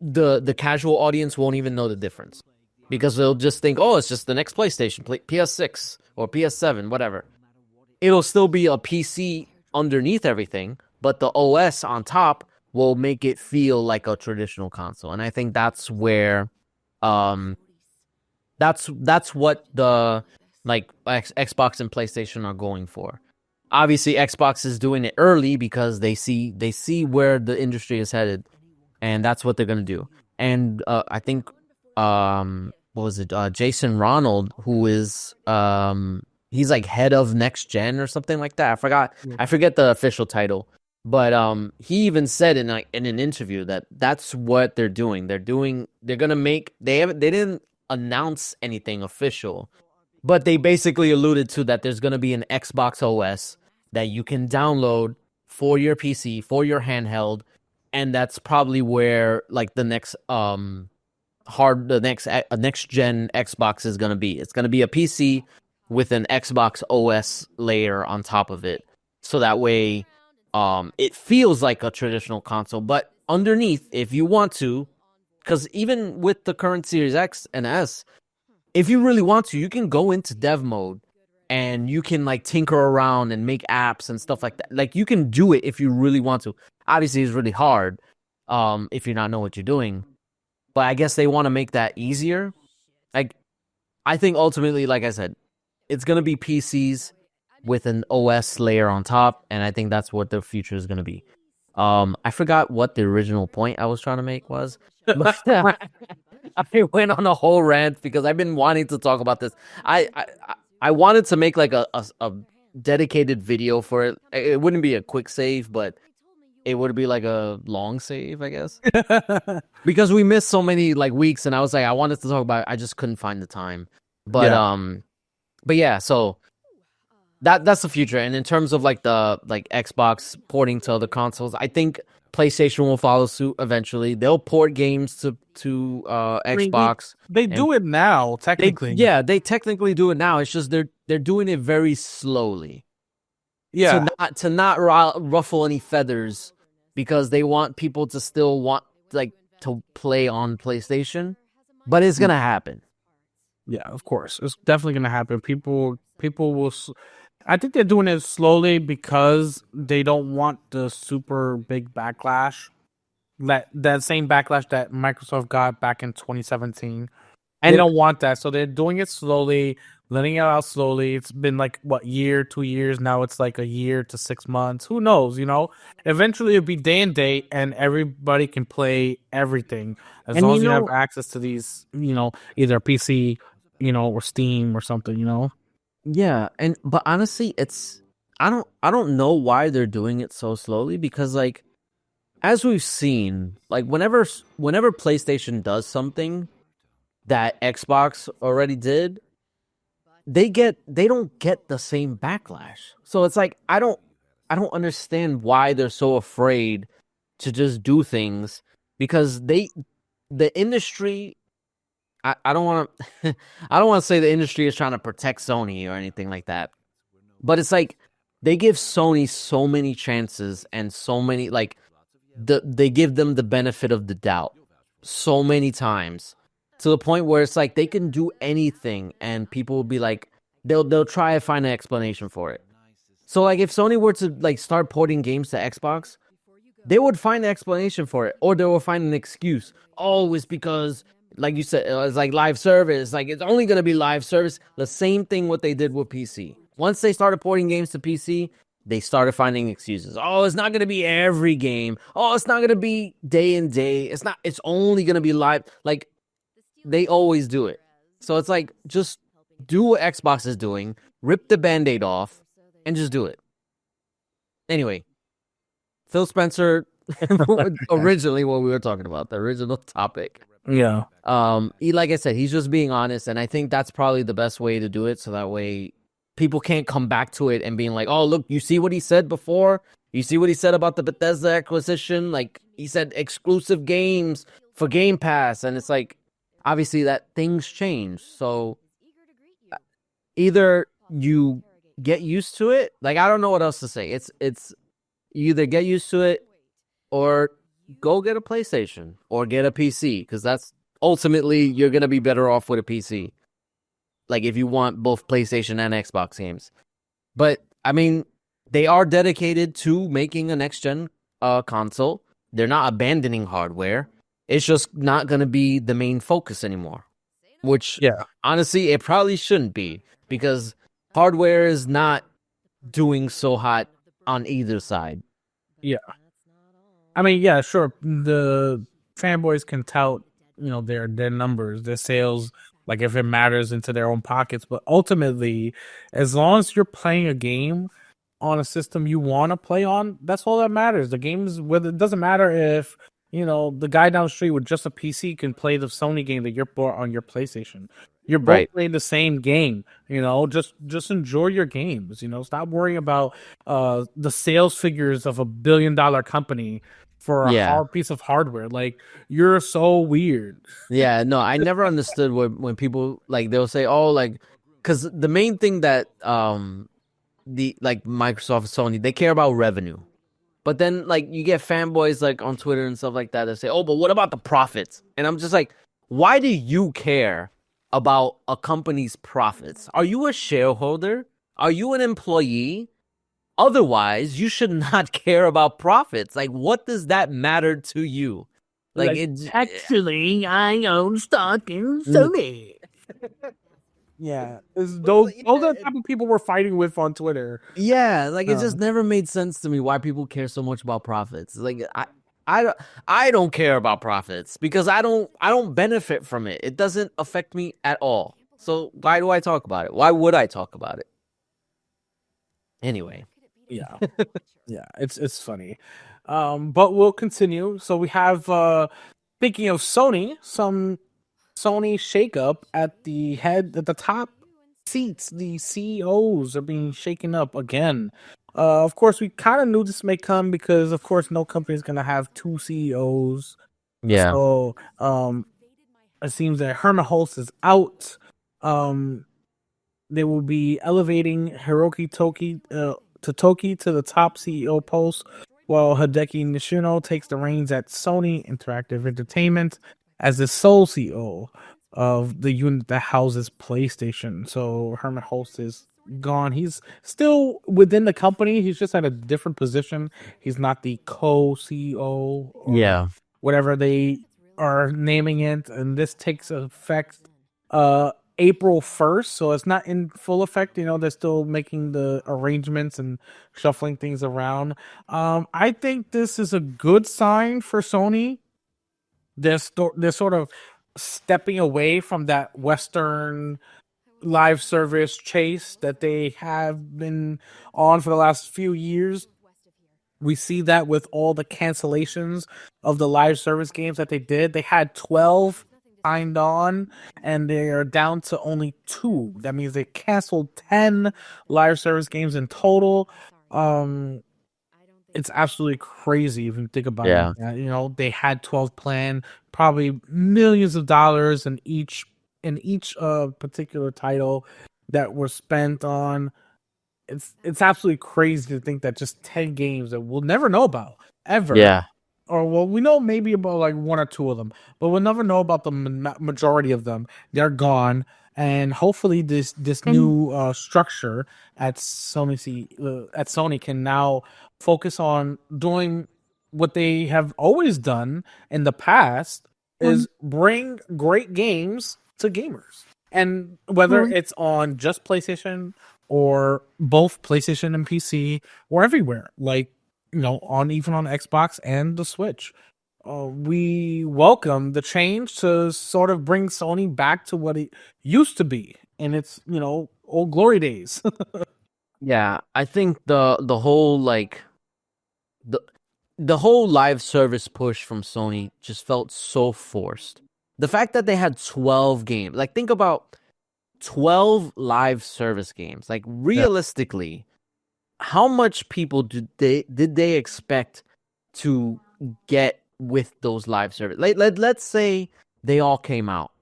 the casual audience won't even know the difference, because they'll just think, oh, it's just the next PlayStation, PS6 or PS7, whatever. It'll still be a PC underneath everything, but the OS on top will make it feel like a traditional console. And I think that's where that's what the like Xbox and PlayStation are going for. Obviously, Xbox is doing it early because they see where the industry is headed, and that's what they're gonna do. And I think what was it? Jason Ronald, who is he's like head of next gen or something like that. I forget the official title, but he even said in an interview that that's what they're doing. They're gonna make they didn't announce anything official, but they basically alluded to that there's gonna be an Xbox OS that you can download for your PC, for your handheld, and that's probably where like the next next gen Xbox is gonna be. It's gonna be a PC with an Xbox OS layer on top of it, so that way it feels like a traditional console, but underneath, if you want to, because even with the current Series X and S, if you really want to, you can go into dev mode and you can like tinker around and make apps and stuff like that. Like you can do it if you really want to. Obviously, it's really hard if you not know what you're doing, but I guess they want to make that easier. Like I think ultimately, like I said, it's gonna be PCs with an OS layer on top, and I think that's what the future is gonna be. I forgot what the original point I was trying to make was, but I went on a whole rant because I've been wanting to talk about this. I wanted to make like a dedicated video for it. It wouldn't be a quick save, but it would be like a long save, I guess. Because we missed so many like weeks, and I was like, I wanted to talk about it. I just couldn't find the time. But yeah, so that's the future. And in terms of like the Xbox porting to other consoles, I think PlayStation will follow suit eventually. They'll port games to Xbox. They do it now, technically. They technically do it now. It's just they're doing it very slowly. Yeah. To not ruffle any feathers, because they want people to still want like to play on PlayStation, but it's gonna happen. Yeah, of course, it's definitely gonna happen. People will. I think they're doing it slowly because they don't want the super big backlash. That same backlash that Microsoft got back in 2017, They And don't want that, so they're doing it slowly, letting it out slowly. It's been like what, year, 2 years now. It's like a year to 6 months. Who knows? Eventually it'll be day and date, and everybody can play everything as and long you as you have know, access to these. Either PC, or Steam or something. yeah, and but honestly, I don't know why they're doing it so slowly because like as we've seen, like whenever PlayStation does something that Xbox already did, they don't get the same backlash. So it's like I don't understand why they're so afraid to just do things because the industry I don't want to I don't want to say the industry is trying to protect Sony or anything like that. But it's like they give Sony so many chances and so many like they give them the benefit of the doubt so many times to the point where it's like they can do anything and people will be like they'll try to find an explanation for it. So like if Sony were to like start porting games to Xbox, they would find an explanation for it or they will find an excuse. Oh, it's because like you said, it's like live service. Like it's only gonna be live service. The same thing what they did with PC. Once they started porting games to PC, they started finding excuses. Oh, it's not gonna be every game. Oh, it's not gonna be day and day. It's not. It's only gonna be live. Like they always do it. So it's like just do what Xbox is doing, rip the band-aid off, and just do it. Anyway, Phil Spencer, originally what we were talking about, the original topic. Yeah. Like I said, he's just being honest, and I think that's probably the best way to do it. So that way, people can't come back to it and being like, "Oh, look, you see what he said before? You see what he said about the Bethesda acquisition? Like he said, exclusive games for Game Pass, and it's like, obviously that things change. So either you get used to it, like I don't know what else to say. It's you either get used to it or go get a PlayStation or get a PC because that's ultimately you're gonna be better off with a PC. Like if you want both PlayStation and Xbox games, but I mean they are dedicated to making a next gen console. They're not abandoning hardware. It's just not gonna be the main focus anymore. Which Yeah. honestly, it probably shouldn't be because hardware is not doing so hot on either side. Yeah. I mean, yeah, sure. The fanboys can tout, their numbers, their sales, like if it matters into their own pockets. But ultimately, as long as you're playing a game on a system you want to play on, that's all that matters. The games, whether it doesn't matter if the guy down the street with just a PC can play the Sony game that you're bought on your PlayStation. You're both Right. playing the same game. Just enjoy your games. Stop worrying about the sales figures of $1 billion company for a Yeah. hard piece of hardware. Like, you're so weird. Yeah, no, I never understood when people like they'll say, "Oh, like," because the main thing that the like Microsoft, Sony, they care about revenue. But then like you get fanboys like on Twitter and stuff like that that say, "Oh, but what about the profits?" And I'm just like, "Why do you care about a company's profits? Are you a shareholder? Are you an employee? Otherwise, you should not care about profits. Like, what does that matter to you?" Like it. Actually, I own stock in Mm. Sony. Yeah, those Well, those are yeah, the type of people we're fighting with on Twitter. yeah, like it Uh, just never made sense to me why people care so much about profits. Like I don't care about profits because I don't benefit from it. It doesn't affect me at all. So why do I talk about it? Why would I talk about it? Anyway. yeah, yeah, it's funny. But we'll continue. So we have speaking of Sony, some Sony shakeup at the top seats. The CEOs are being shaken up again. Of course, we kind of knew this may come because, of course, no company is gonna have two CEOs. Yeah. So, it seems that Herman Holtz is out. Um, they will be elevating Hiroki Toki to the top CEO post, while Hideki Nishino takes the reins at Sony Interactive Entertainment as the sole CEO of the unit that houses PlayStation. So Herman Holtz is gone. He's still within the company. He's just at a different position. He's not the co-CEO or Yeah. whatever they are naming it. And this takes effect April 1st, so it's not in full effect. You know, they're still making the arrangements and shuffling things around. I think this is a good sign for Sony. They're sort of stepping away from that Western live service chase that they have been on for the last few years. We see that with all the cancellations of the live service games that they did. They had 12 signed on and they are down to only 2. That means they canceled 10 live service games in total. It's absolutely crazy if you think about Yeah. it. You know, they had 12 planned, probably millions of dollars in each particular title that were spent on. It's absolutely crazy to think that just 10 games that we'll never know about ever. Yeah. Or well, we know maybe about like 1 or 2 of them, but we'll never know about the majority of them. They're gone, and hopefully this new structure at Sony can now focus on doing what they have always done in the past, is bring great games to gamers. And whether it's on just PlayStation or both PlayStation and PC or everywhere, like, you know, even on Xbox and the Switch. We welcome the change to sort of bring Sony back to what it used to be in its, you know, old glory days. Yeah, I think the whole like the whole live service push from Sony just felt so forced. The fact that they had 12 games, like think about 12 live service games. Like realistically, how much people did they expect to get with those live service? Let's say they all came out.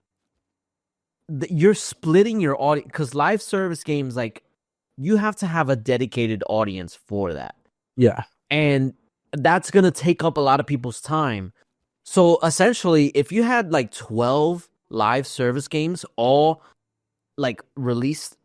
You're splitting your audience, because live service games, like, you have to have a dedicated audience for that. Yeah. And that's going to take up a lot of people's time. So essentially, if you had like 12 live service games all like released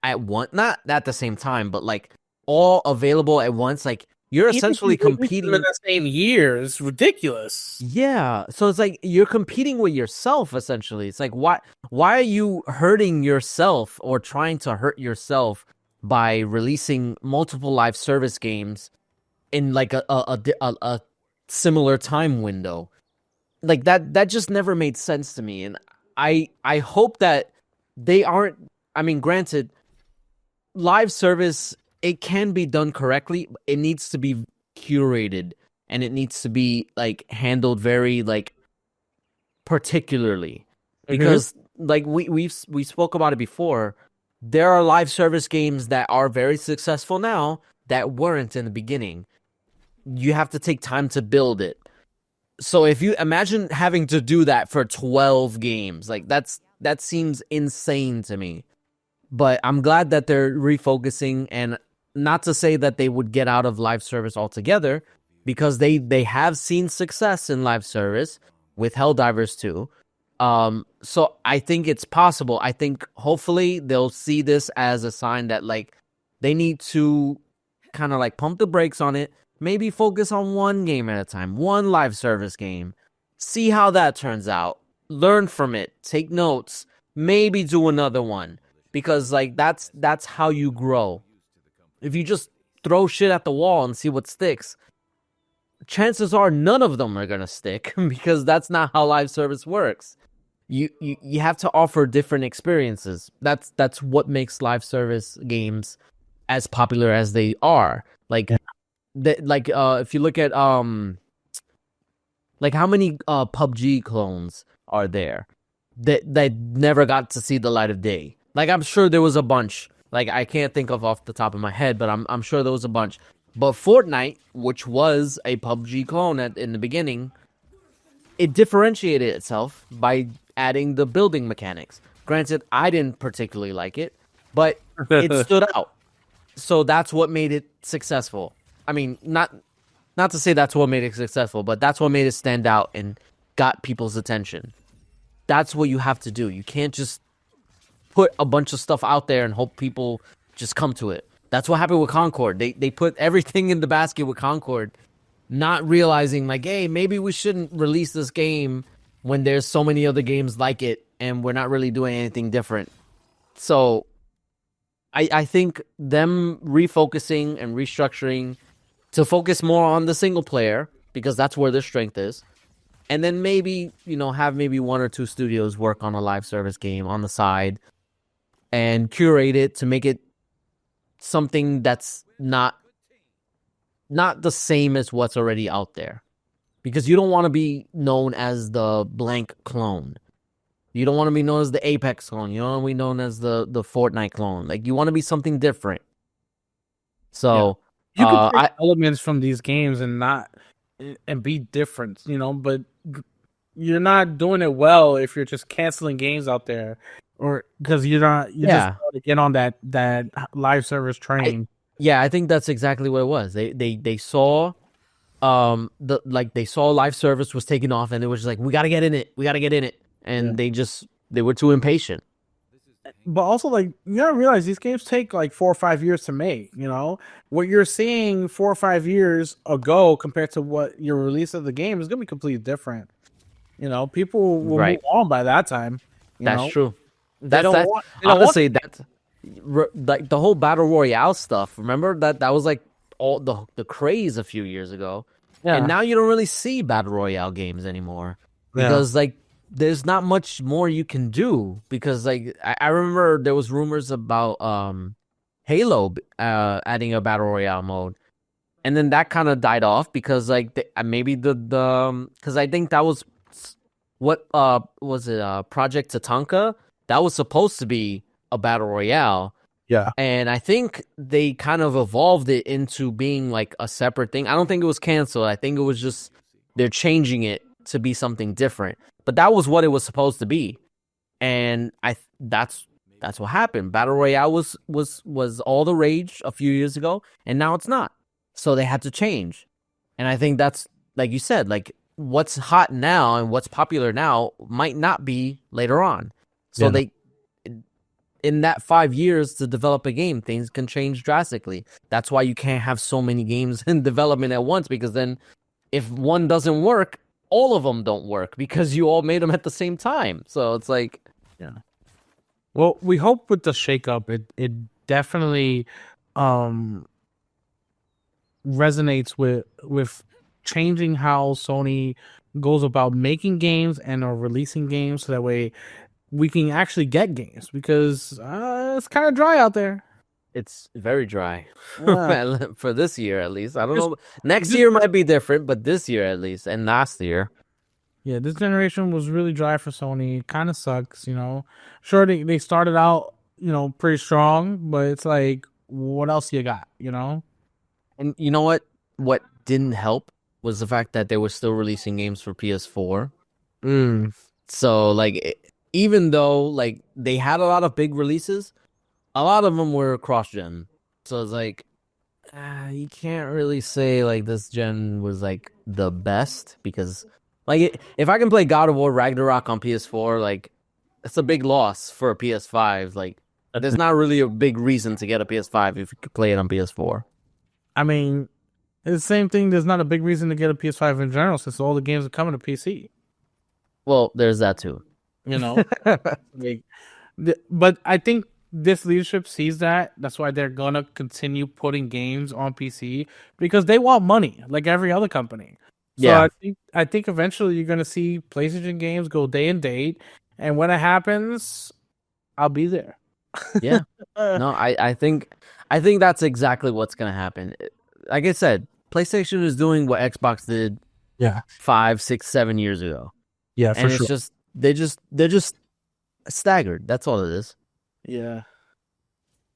at once, not at the same time, but like all available at once, like you're essentially competing in the same year. It's ridiculous. Yeah. So it's like you're competing with yourself essentially. It's like why are you hurting yourself or trying to hurt yourself by releasing multiple live service games in like a similar time window? Like that just never made sense to me. And I hope that they aren't, I mean, granted, live service, it can be done correctly. It needs to be curated and it needs to be like handled very like particularly, because like we spoke about it before. There are live service games that are very successful now that weren't in the beginning. You have to take time to build it. So if you imagine having to do that for 12 games, like that seems insane to me. But I'm glad that they're refocusing, and not to say that they would get out of live service altogether, because they have seen success in live service with Helldivers 2. So I think it's possible. I think hopefully they'll see this as a sign that like they need to kind of like pump the brakes on it. Maybe focus on one game at a time, one live service game. See how that turns out. Learn from it. Take notes. Maybe do another one. Because like that's how you grow. If you just throw shit at the wall and see what sticks, chances are none of them are gonna stick, because that's not how live service works. You have to offer different experiences. That's what makes live service games as popular as they are. Like if you look at like how many PUBG clones are there that never got to see the light of day? Like I'm sure there was a bunch. Like I can't think of off the top of my head, but I'm sure there was a bunch. But Fortnite, which was a PUBG clone in the beginning, it differentiated itself by adding the building mechanics. Granted, I didn't particularly like it, but it stood out. So that's what made it successful. I mean, not to say that's what made it successful, but that's what made it stand out and got people's attention. That's what you have to do. You can't just put a bunch of stuff out there and hope people just come to it. That's what happened with Concord. They put everything in the basket with Concord, not realizing like, hey, maybe we shouldn't release this game when there's so many other games like it and we're not really doing anything different. So I think them refocusing and restructuring to focus more on the single player, because that's where their strength is. And then maybe, have maybe one or two studios work on a live service game on the side and curate it to make it something that's not the same as what's already out there. Because you don't want to be known as the blank clone. You don't want to be known as the Apex clone. You don't want to be known as the Fortnite clone. Like, you want to be something different. So you can take elements from these games and be different, but you're not doing it well if you're just canceling games out there, or because you're just to get on that live service train. I think that's exactly what it was. They saw they saw live service was taking off, and it was just like, we got to get in it, and they were too impatient. But also, like, you gotta realize these games take like 4 or 5 years to make. What you're seeing 4 or 5 years ago compared to what your release of the game is gonna be completely different. People will move on by that time. That's true. Honestly, that's like the whole battle royale stuff. Remember that was like all the craze a few years ago, and now you don't really see battle royale games anymore because like there's not much more you can do. Because like I remember there was rumors about Halo adding a battle royale mode, and then that kind of died off because like maybe the because I think that was what was it Project Tatanka, that was supposed to be a battle royale. Yeah. And I think they kind of evolved it into being like a separate thing. I don't think it was canceled. I think it was just they're changing it to be something different. But that was what it was supposed to be. And that's what happened. Battle Royale was all the rage a few years ago, and now it's not. So they had to change. And I think that's, like you said, like what's hot now and what's popular now might not be later on. So in that 5 years to develop a game, things can change drastically. That's why you can't have so many games in development at once, because then if one doesn't work, all of them don't work because you all made them at the same time. So it's like, well, we hope with the shakeup, it definitely resonates with changing how Sony goes about making games and or releasing games, so that way we can actually get games, because it's kind of dry out there. It's very dry for this year, at least. I don't know. Next year might be different, but this year at least, and last year. Yeah, this generation was really dry for Sony. Kind of sucks, Sure, they started out, pretty strong, but it's like, what else you got, And you know what? What didn't help was the fact that they were still releasing games for PS4. So, like, even though, like, they had a lot of big releases, a lot of them were cross-gen. So it's like, you can't really say, like, this gen was, like, the best. Because, like, if I can play God of War Ragnarok on PS4, like, it's a big loss for a PS5. Like, there's not really a big reason to get a PS5 if you could play it on PS4. I mean, it's the same thing. There's not a big reason to get a PS5 in general, since all the games are coming to PC. Well, there's that too. But I think this leadership sees that. That's why they're gonna continue putting games on PC, because they want money, like every other company. So I think eventually you're gonna see PlayStation games go day and date, and when it happens, I'll be there. Yeah. No, I think that's exactly what's gonna happen. Like I said, PlayStation is doing what Xbox did 5, 6, 7 years ago. Yeah, for and sure. It's just they're just staggered. That's all it is. Yeah.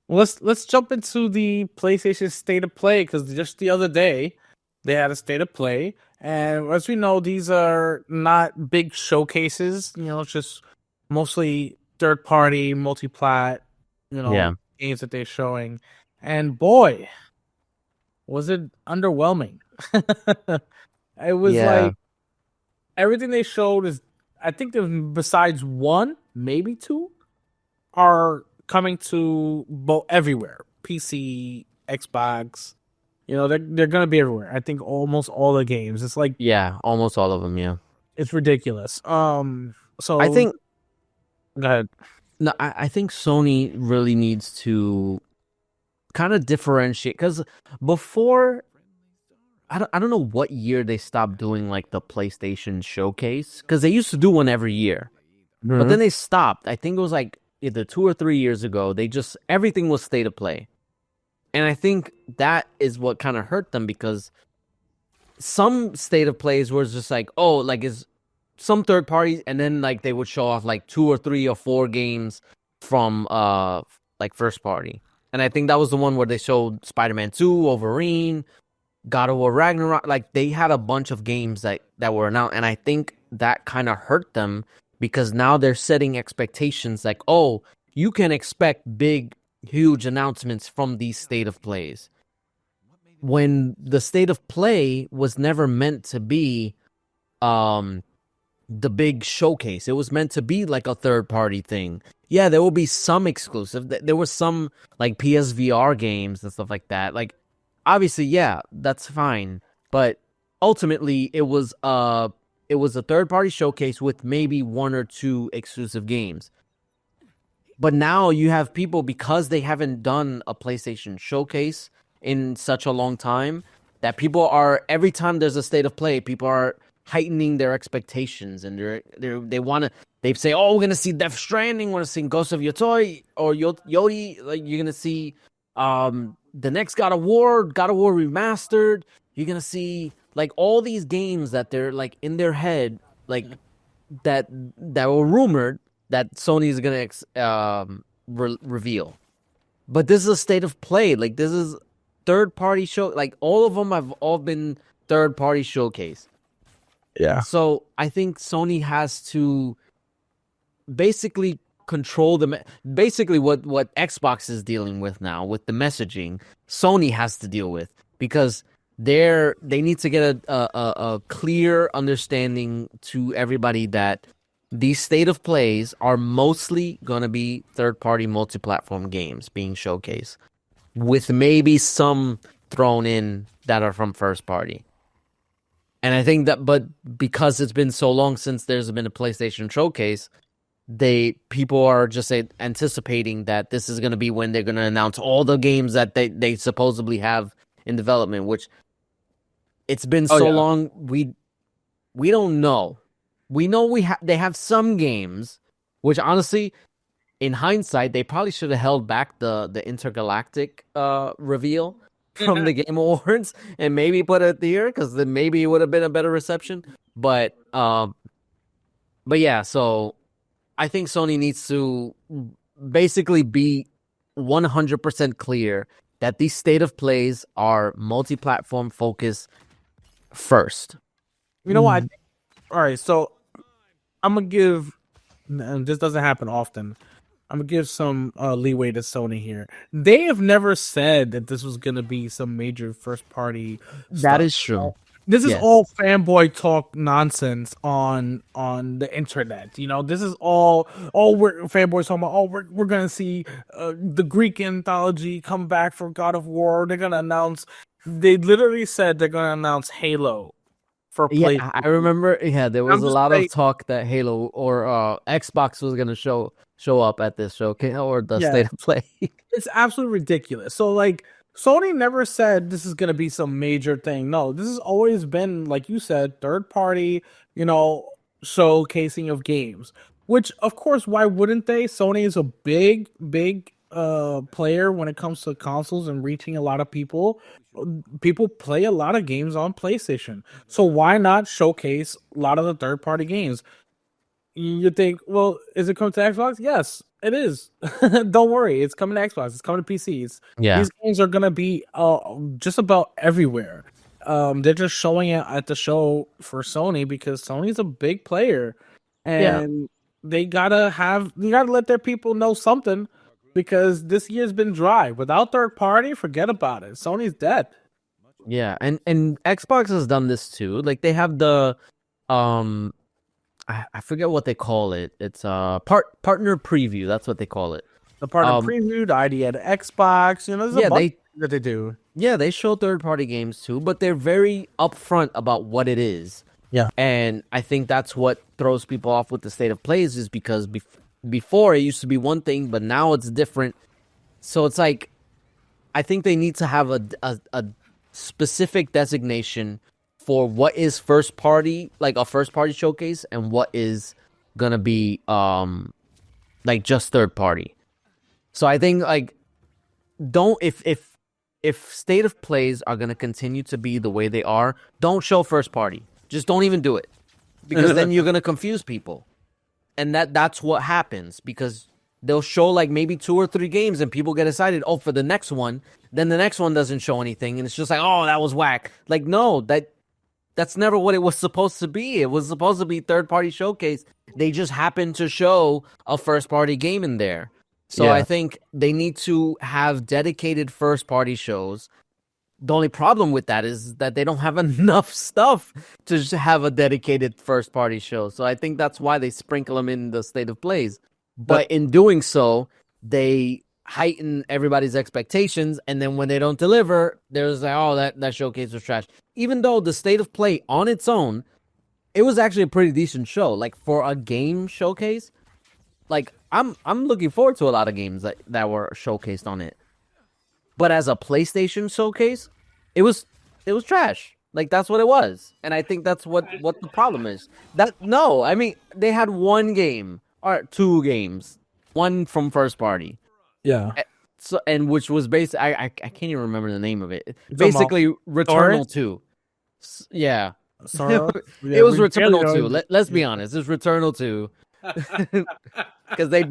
Well, let's jump into the PlayStation State of Play, because just the other day they had a State of Play, and as we know, these are not big showcases. It's just mostly third-party, multi-plat, games that they're showing. And boy, was it underwhelming. It was like everything they showed is, I think besides one, maybe two, are coming to everywhere. PC, Xbox, they're gonna be everywhere. I think almost all the games. It's like, almost all of them. Yeah, it's ridiculous. So I think Go ahead. No, I think Sony really needs to kind of differentiate because before I don't know what year they stopped doing like the PlayStation showcase because they used to do one every year, but Mm-hmm. then they stopped. I think it was like either 2 or 3 years ago. They just everything was state of play, and I think that is what kind of hurt them because some state of plays was just like, oh, like is some third parties, and then like they would show off like 2 or 3 or 4 games from like first party. And I think that was the one where they showed Spider-Man 2, Wolverine, God of War Ragnarok. Like they had a bunch of games that were announced, and I think that kind of hurt them because now they're setting expectations like, oh, you can expect big, huge announcements from these state of plays. When the state of play was never meant to be um the big showcase. It was meant to be like a third party thing. Yeah, there will be some exclusive. There was some like PSVR games and stuff like that. Like obviously, yeah, that's fine. But ultimately it was a third party showcase with maybe 1 or 2 exclusive games. But now you have people because they haven't done a PlayStation showcase in such a long time that people are every time there's a state of play, people are heightening their expectations and they want to they say, "Oh, we're gonna see Death Stranding, we're gonna see Ghost of Yotoi or Yodi, like you're gonna see the next God of War remastered. You're gonna see like all these games that they're like in their head, like that were rumored that Sony is gonna reveal. But this is a state of play. Like this is third party show. Like all of them have all been third party showcase. Yeah. So I think Sony has to basically control basically what Xbox is dealing with now with the messaging. Sony has to deal with because they need to get a clear understanding to everybody that these state of plays are mostly going to be third-party multi-platform games being showcased, with maybe some thrown in that are from first party. And I think that, but because it's been so long since there's been a PlayStation showcase, people are just anticipating that this is going to be when they're going to announce all the games that they supposedly have in development, which it's been so long we don't know. We know they have some games, which honestly, in hindsight, they probably should have held back the intergalactic reveal from the Game Awards and maybe put it here because then maybe it would have been a better reception. But yeah, so I think Sony needs to basically be 100% clear that these state of plays are multi-platform focused first. You know what? All right, so I'm gonna give, and this doesn't happen often. I'm gonna give some leeway to Sony here. They have never said that this was gonna be some major first party. That is true. This is all fanboy talk nonsense on the internet. You know, this is all we're fanboys talking about. Oh, we're gonna see the Greek anthology come back for God of War. They're gonna announce. They literally said they're gonna announce Halo for PlayStation. Yeah, I remember. Yeah, there was a lot of talk that Halo or Xbox was gonna show up at this show or the state of play. It's absolutely ridiculous. So like, Sony never said this is gonna be some major thing. No, this has always been, like you said, third party. You know, showcasing of games. Which, of course, why wouldn't they? Sony is a big player when it comes to consoles and reaching a lot of people. People play a lot of games on PlayStation, so why not showcase a lot of the third-party games? You think, well, is it coming to Xbox? Yes, it is. Don't worry, it's coming to Xbox. It's coming to PCs. Yeah, these games are gonna be just about everywhere. They're just showing it at the show for Sony because Sony's a big player, and they gotta let their people know something. Because this year's been dry. Without third party, forget about it. Sony's dead. Yeah, and Xbox has done this too. Like they have the I forget what they call it. It's partner preview. That's what they call it. The partner preview, the ID at Xbox. You know, there's a bunch that they do. Yeah, they show third party games too, but they're very upfront about what it is. Yeah, and I think that's what throws people off with the state of plays is because Before it used to be one thing, but now it's different. So it's like I think they need to have a specific designation for what is first party, like a first party showcase, and what is gonna be like just third party. So I think like don't if state of plays are gonna continue to be the way they are, don't show first party. Just don't even do it. Because then you're gonna confuse people. And that's what happens because they'll show like maybe 2 or 3 games and people get excited, oh, for the next one. Then the next one doesn't show anything and it's just like, oh, that was whack. Like, no, that's never what it was supposed to be. It was supposed to be third party showcase. They just happened to show a first party game in there. So I think they need to have dedicated first party shows. The only problem with that is that they don't have enough stuff to have a dedicated first party show. So I think that's why they sprinkle them in the state of plays. But in doing so, they heighten everybody's expectations. And then when they don't deliver, there's like, oh, that showcase was trash. Even though the state of play on its own, it was actually a pretty decent show. Like for a game showcase, like I'm looking forward to a lot of games that were showcased on it. But as a PlayStation showcase, it was trash. Like that's what it was. And I think that's what the problem is. I mean, they had one game or 2 games. One from first party. Yeah. So and which was based I can't even remember the name of it. Basically Returnal 2. Yeah. It was Returnal 2. Let's be honest. It was Returnal 2. Because they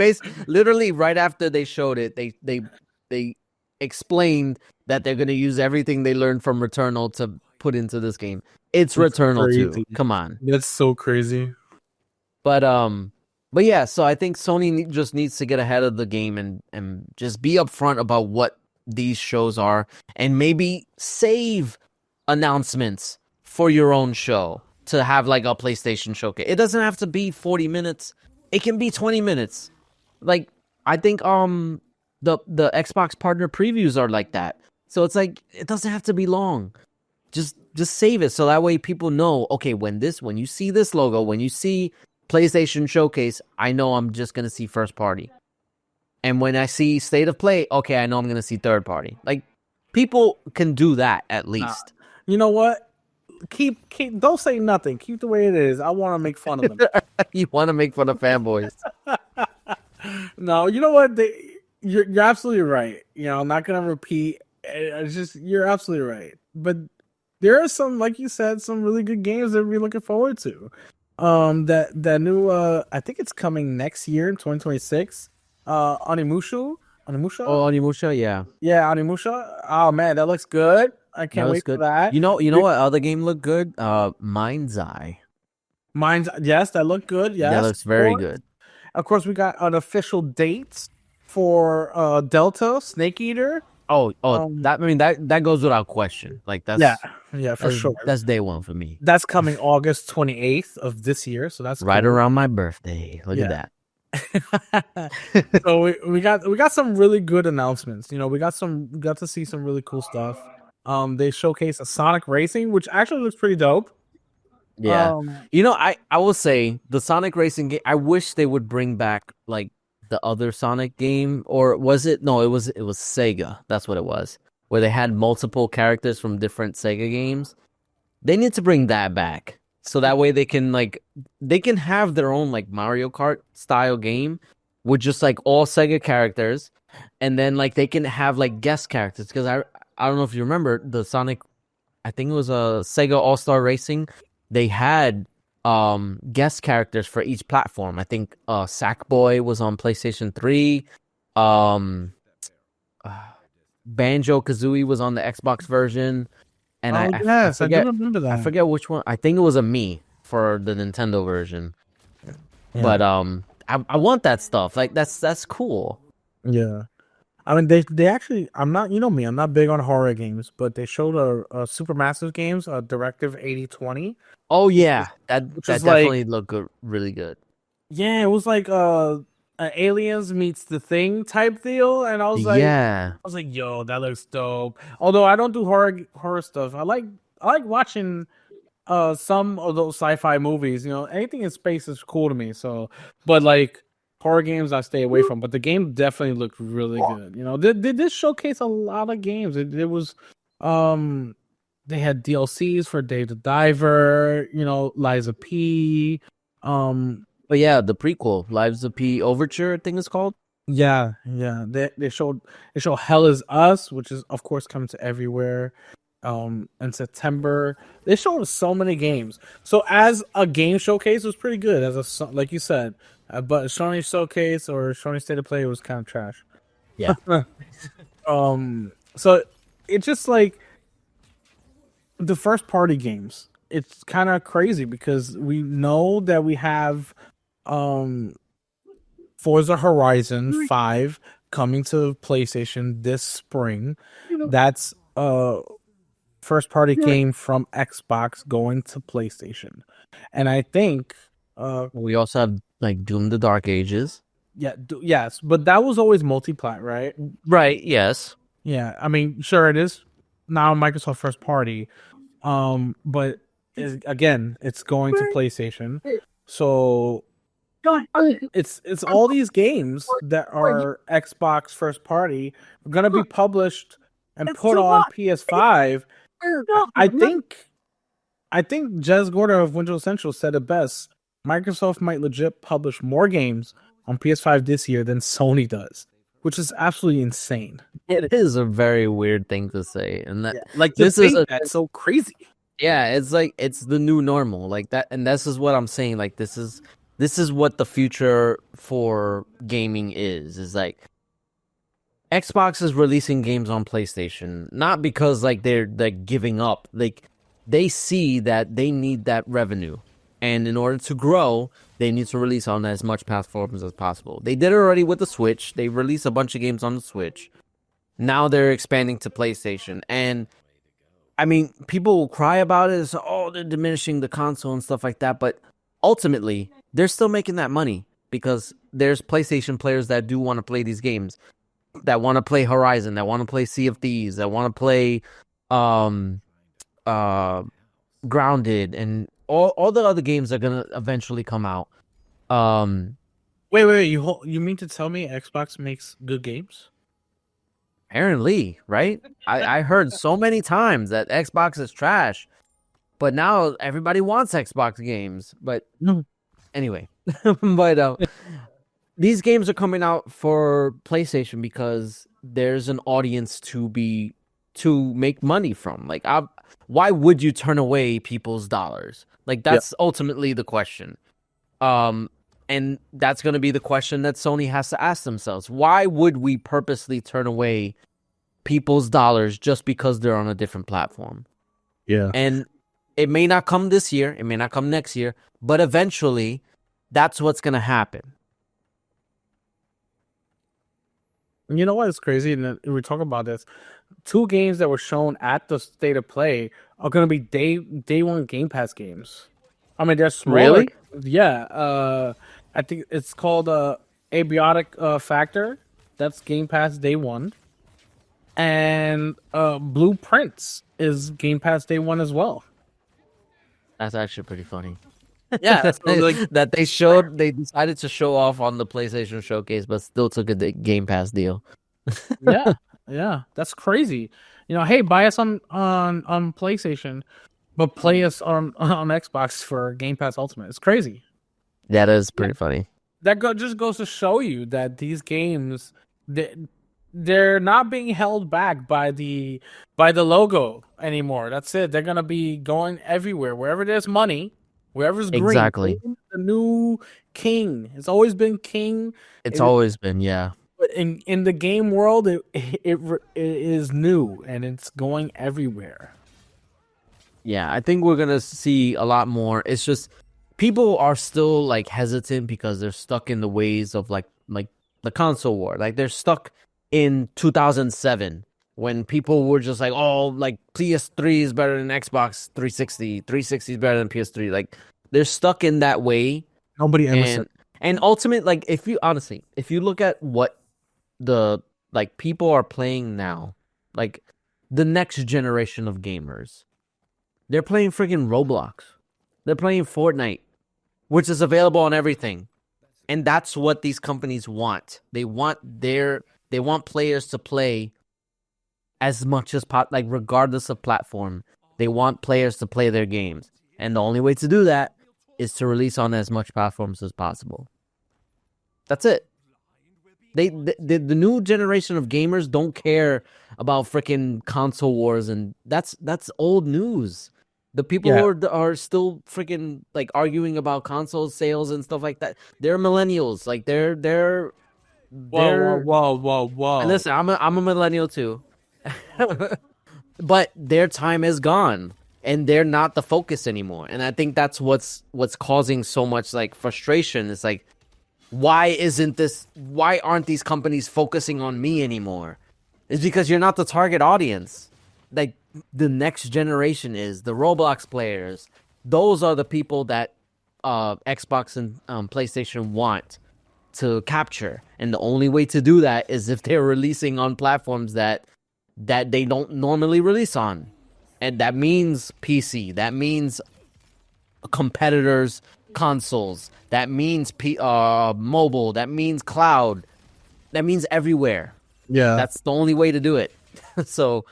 literally right after they showed it, they explained that they're going to use everything they learned from Returnal to put into this game. It's Returnal 2. Come on. That's so crazy. But yeah, so I think Sony just needs to get ahead of the game and just be upfront about what these shows are and maybe save announcements for your own show to have like a PlayStation showcase. It doesn't have to be 40 minutes. It can be 20 minutes. Like I think the Xbox partner previews are like that. So it's like it doesn't have to be long. Just save it so that way people know, okay, when you see this logo, when you see PlayStation showcase, I know I'm just going to see first party. And when I see state of play, okay, I know I'm going to see third party. Like people can do that at least. You know what? Keep don't say nothing. Keep the way it is. I want to make fun of them. You want to make fun of fanboys. No, you know what? You're absolutely right. You know, I'm not gonna repeat. It's just you're absolutely right. But there are some, like you said, some really good games that we're looking forward to. That new I think it's coming next year in 2026. Onimusha. Oh, Onimusha, yeah. Yeah, Onimusha. Oh man, that looks good. I can't wait for that. You know what other game looked good? Mind's Eye. Yes, that looked good. Yes, that looks very good. Of course, we got an official date for Delta Snake Eater. That goes without question. Like that's for sure. That's day one for me. That's coming August 28th of this year, so that's right around my birthday. Look at that. So we got some really good announcements. You know, we got to see some really cool stuff. They showcase a Sonic Racing, which actually looks pretty dope. Yeah. You know, I will say the Sonic Racing game, I wish they would bring back like the other Sonic game, or was it? No, it was Sega. That's what it was. Where they had multiple characters from different Sega games. They need to bring that back. So that way they can have their own like Mario Kart style game with just like all Sega characters, and then like they can have like guest characters, because I don't know if you remember the Sonic, I think it was a Sega All-Star Racing. They had guest characters for each platform. I think Sackboy was on PlayStation 3. Banjo-Kazooie was on the Xbox version. And I do remember that. I forget which one. I think it was a Mii for the Nintendo version. Yeah. But I want that stuff. Like that's cool. Yeah. I mean, they actually, I'm not, you know me, I'm not big on horror games, but they showed a Supermassive Games, a Directive 8020. Oh yeah, that definitely looked good, really good. Yeah, it was like Aliens meets The Thing type deal, and I was like, yo, that looks dope. Although I don't do horror stuff, I like watching some of those sci-fi movies. You know, anything in space is cool to me. So, but like horror games I stay away from, but the game definitely looked really good. You know, they did showcase a lot of games. It was, they had DLCs for Dave the Diver, you know, Liza P. But yeah, the prequel, Lives of P Overture, I think it's called. Yeah. They showed Hell Is Us, which is of course coming to everywhere. In September, they showed us so many games. So as a game showcase, it was pretty good. As a like you said, but Sony showcase or Sony State of Play was kind of trash. Yeah. So it's just like the first party games. It's kind of crazy because we know that we have Forza Horizon 5 coming to PlayStation this spring. That's first party game from Xbox going to PlayStation. And I think we also have like Doom the Dark Ages. Yeah, yes, but that was always multi-plat, right? Right, yes. Yeah, I mean, sure it is now Microsoft first party. But again, it's going to PlayStation. So it's all these games that are Xbox first party are going to be published and put on PS5. I think Jez Gorda of Windows Central said it best. Microsoft might legit publish more games on PS5 this year than Sony does, which is absolutely insane. It is a very weird thing to say, and that like this is that's so crazy. Yeah, it's like it's the new normal, like that, and this is what I'm saying. Like this is what the future for gaming is like. Xbox is releasing games on PlayStation, not because like they're like giving up. Like they see that they need that revenue, and in order to grow, they need to release on as much platforms as possible. They did it already with the Switch. They released a bunch of games on the Switch. Now they're expanding to PlayStation, and I mean, people will cry about it. So, oh, they're diminishing the console and stuff like that, but ultimately, they're still making that money because there's PlayStation players that do want to play these games. That want to play Horizon, that want to play Sea of Thieves, that want to play Grounded, and all the other games are gonna eventually come out. Wait, you mean to tell me Xbox makes good games? Apparently, right? I heard so many times that Xbox is trash, but now everybody wants Xbox games. But anyway, but these games are coming out for PlayStation because there's an audience to make money from. Like, why would you turn away people's dollars? Like, that's ultimately the question. And that's going to be the question that Sony has to ask themselves. Why would we purposely turn away people's dollars just because they're on a different platform? Yeah. And it may not come this year. It may not come next year. But eventually, that's what's going to happen. You know what is crazy? And we talk about this. 2 games that were shown at the State of Play are going to be day one Game Pass games. I mean, they're smaller. Really? Yeah. I think it's called Abiotic Factor. That's Game Pass day one. And Blueprints is Game Pass day one as well. That's actually pretty funny. Yeah, so like that they decided to show off on the PlayStation showcase, but still took a Game Pass deal. yeah, that's crazy. You know, hey, buy us on PlayStation, but play us on Xbox for Game Pass Ultimate. It's crazy. That is pretty funny. That just goes to show you that these games they're not being held back by the logo anymore. That's it. They're gonna be going everywhere, wherever there's money. Wherever's green, exactly. The new king. It's always been king. It's always been, yeah. But in the game world, it is new and it's going everywhere. Yeah, I think we're gonna see a lot more. It's just people are still like hesitant because they're stuck in the ways of like the console war. Like they're stuck in 2007 when people were just like, oh, like PS3 is better than Xbox 360, 360 is better than PS3. Like they're stuck in that way. Nobody ever and ultimate, like if you look at what the like people are playing now, like the next generation of gamers, they're playing freaking Roblox. They're playing Fortnite, which is available on everything. And that's what these companies want. They want players to play as much as like regardless of platform. They want players to play their games. And the only way to do that is to release on as much platforms as possible. That's it. The new generation of gamers don't care about freaking console wars, and that's old news. The people who are still freaking like arguing about console sales and stuff like that, they're millennials. Like they're whoa. Listen, I'm a millennial too. But their time is gone and they're not the focus anymore. And I think that's what's causing so much like frustration. It's like, why aren't these companies focusing on me anymore? It's because you're not the target audience. Like the next generation is the Roblox players. Those are the people that Xbox and PlayStation want to capture. And the only way to do that is if they're releasing on platforms that they don't normally release on. And that means PC. That means competitors' consoles. That means mobile. That means cloud. That means everywhere. Yeah. That's the only way to do it. So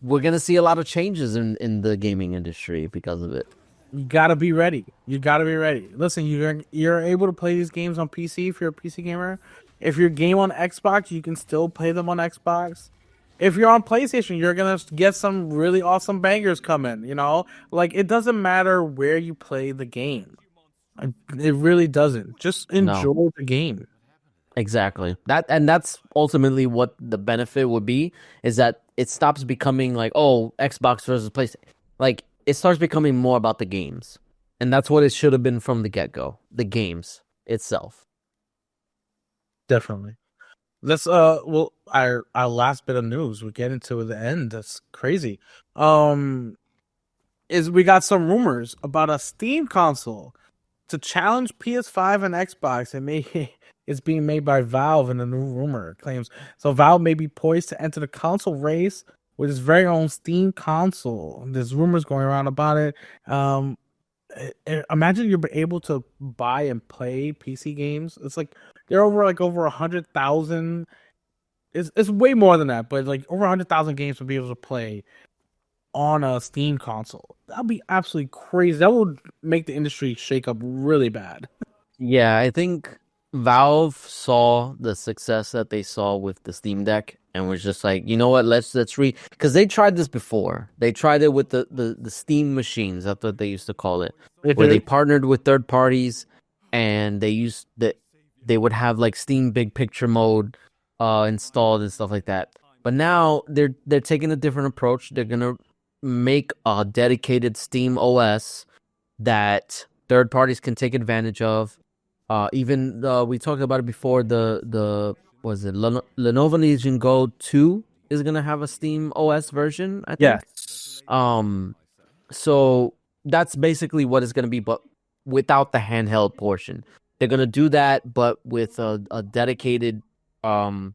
we're going to see a lot of changes in the gaming industry because of it. You gotta be ready. Listen, you're able to play these games on PC if you're a PC gamer. If you're game on Xbox, you can still play them on Xbox. If you're on PlayStation, you're gonna get some really awesome bangers coming. You know, like it doesn't matter where you play the game. It really doesn't. Just enjoy the game. Exactly. That's ultimately what the benefit would be, is that it stops becoming like, oh, Xbox versus PlayStation. Like it starts becoming more about the games. And that's what it should have been from the get-go. The games itself. Definitely. Let's our last bit of news. We get into the end. That's crazy. Is we got some rumors about a Steam console to challenge PS5 and Xbox. It's being made by Valve, and a new rumor claims so Valve may be poised to enter the console race with its very own Steam console. There's rumors going around about it. Imagine you're able to buy and play PC games. It's like they're over 100,000. It's way more than that, but like over 100,000 games to be able to play on a Steam console. That'd be absolutely crazy. That would make the industry shake up really bad. Yeah, I think Valve saw the success that they saw with the Steam Deck and was just like, you know what, let's because they tried this before. They tried it with the Steam machines. That's what they used to call it, where they partnered with third parties and they would have like Steam Big Picture mode installed and stuff like that. But now they're taking a different approach. They're gonna make a dedicated Steam OS that third parties can take advantage of. Even we talked about it before. The Lenovo Legion Go 2 is gonna have a Steam OS version, I think. Yes. So that's basically what it's gonna be, but without the handheld portion. They're gonna do that, but with a dedicated hardware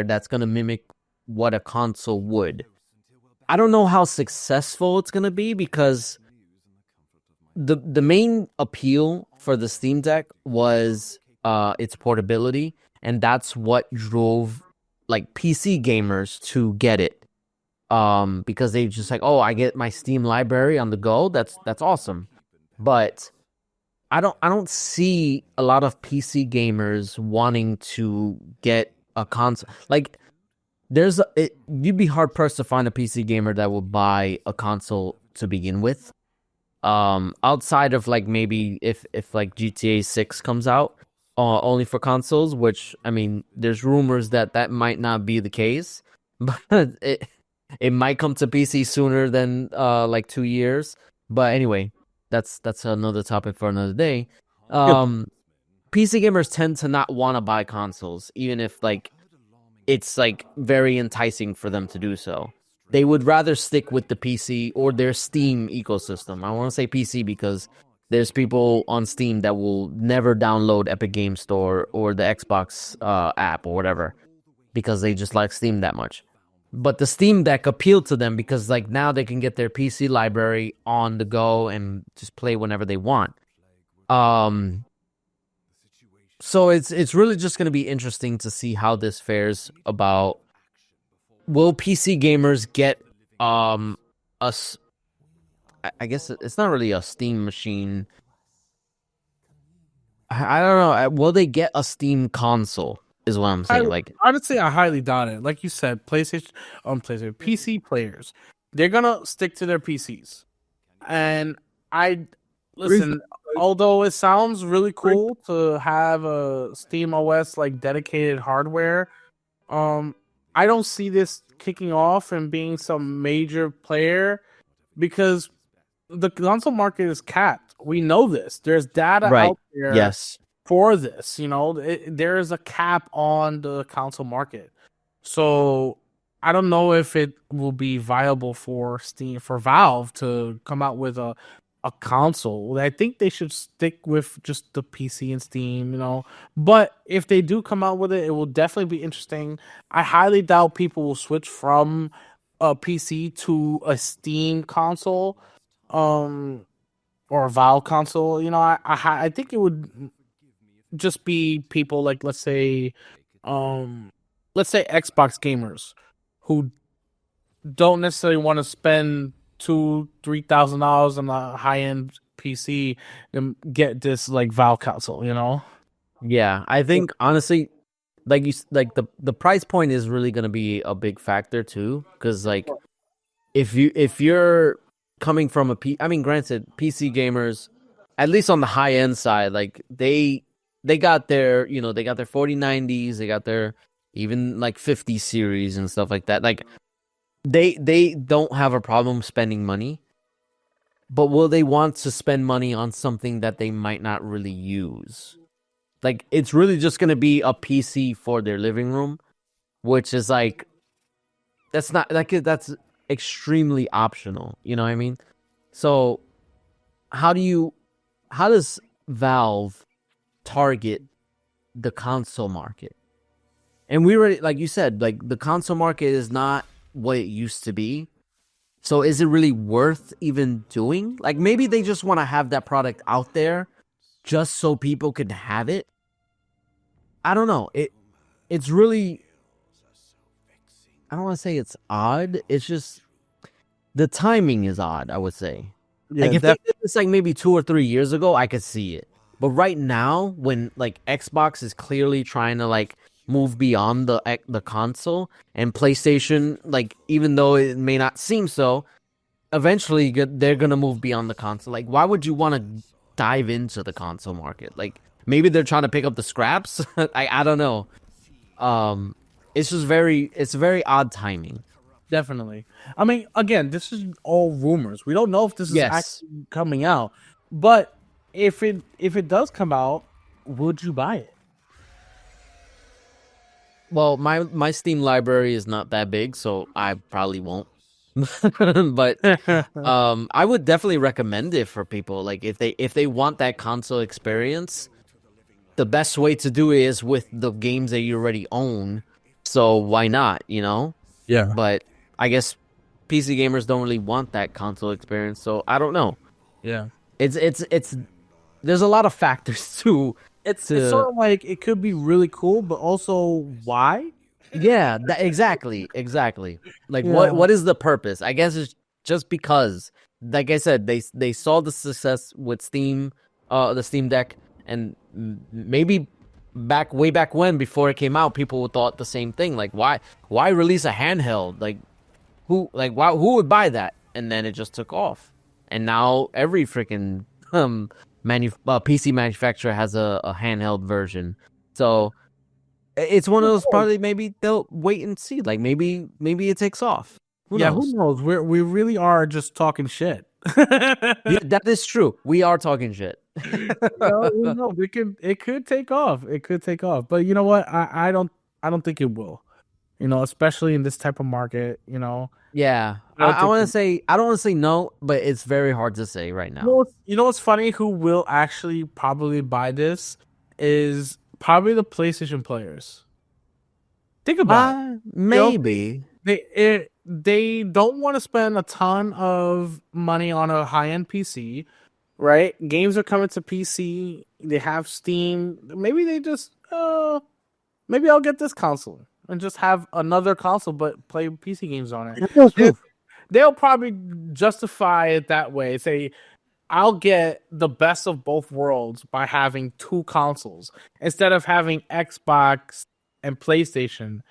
that's gonna mimic what a console would. I don't know how successful it's gonna be because the main appeal for the Steam Deck was its portability, and that's what drove like PC gamers to get it. Because they just like, oh, I get my Steam library on the go. That's awesome. But I don't see a lot of PC gamers wanting to get a console. Like you'd be hard pressed to find a PC gamer that would buy a console to begin with. Outside of like maybe if like GTA 6 comes out only for consoles, which I mean, there's rumors that might not be the case, but it might come to PC sooner than like 2 years. But anyway, that's another topic for another day. PC gamers tend to not want to buy consoles, even if like it's like very enticing for them to do so. They would rather stick with the PC or their Steam ecosystem. I want to say PC because there's people on Steam that will never download Epic Game Store or the Xbox app or whatever because they just like Steam that much. But the Steam Deck appealed to them because like now they can get their PC library on the go and just play whenever they want. So it's really just going to be interesting to see how this fares. About will PC gamers get us? I guess it's not really a Steam machine. I don't know. Will they get a Steam console? Is what I'm saying. Like, honestly, I highly doubt it. Like you said, PlayStation, PC players, they're gonna stick to their PCs. And I listen, although it sounds really cool to have a Steam OS like dedicated hardware, I don't see this kicking off and being some major player because the console market is capped. We know this. There's data out there. Yes. For this, there is a cap on the console market. So I don't know if it will be viable for Valve to come out with a console. I think they should stick with just the PC and Steam, But if they do come out with it, it will definitely be interesting. I highly doubt people will switch from a PC to a Steam console, or a Valve console. I think it would just be people like let's say Xbox gamers who don't necessarily want to spend $2,000-$3,000 on a high end PC and get this like Valve console, Yeah, I think honestly, like the price point is really gonna be a big factor too, because like if you're coming from I mean, granted, PC gamers, at least on the high end side, like they got their, they got their 4090s, they got their even like 50 series and stuff like that. Like they don't have a problem spending money, but will they want to spend money on something that they might not really use? Like it's really just going to be a PC for their living room, which is like that's that's extremely optional, you know what I mean? So how does Valve target the console market? And we already, like you said, like the console market is not what it used to be. So is it really worth even doing? Like maybe they just want to have that product out there just so people could have it. I don't know. It's really, I don't want to say it's odd. It's just the timing is odd, I would say. Yeah, like if they did this like maybe 2 or 3 years ago, I could see it. But right now, when like Xbox is clearly trying to like move beyond the console, and PlayStation, like even though it may not seem so, eventually they're gonna move beyond the console. Like, why would you want to dive into the console market? Like maybe they're trying to pick up the scraps. I don't know. It's just it's very odd timing. Definitely. I mean, again, this is all rumors. We don't know if this is actually coming out, but if it does come out, would you buy it? Well, my Steam library is not that big, so I probably won't. But I would definitely recommend it for people. Like if they want that console experience, the best way to do it is with the games that you already own. So why not, Yeah. But I guess PC gamers don't really want that console experience, so I don't know. Yeah. It's there's a lot of factors too. It's sort of like it could be really cool, but also why? Yeah, exactly. Like what is the purpose? I guess it's just because, like I said, they saw the success with Steam, the Steam Deck, and maybe way back when, before it came out, people thought the same thing. Like why release a handheld? Like who would buy that? And then it just took off, and now every freaking PC manufacturer has a handheld version. So it's one of those, probably maybe they'll wait and see. Like maybe it takes off. Who knows? We really are just talking shit. Yeah, that is true. We are talking shit. No, it could take off. It could take off. But you know what? I don't think it will. Especially in this type of market, Yeah. I don't want to say no, but it's very hard to say right now. You know what's funny? Who will actually probably buy this is probably the PlayStation players. Think about it. Maybe. They don't want to spend a ton of money on a high-end PC, right? Games are coming to PC. They have Steam. Maybe they just maybe I'll get this console and just have another console, but play PC games on it. They'll probably justify it that way. Say, I'll get the best of both worlds by having two consoles instead of having Xbox and PlayStation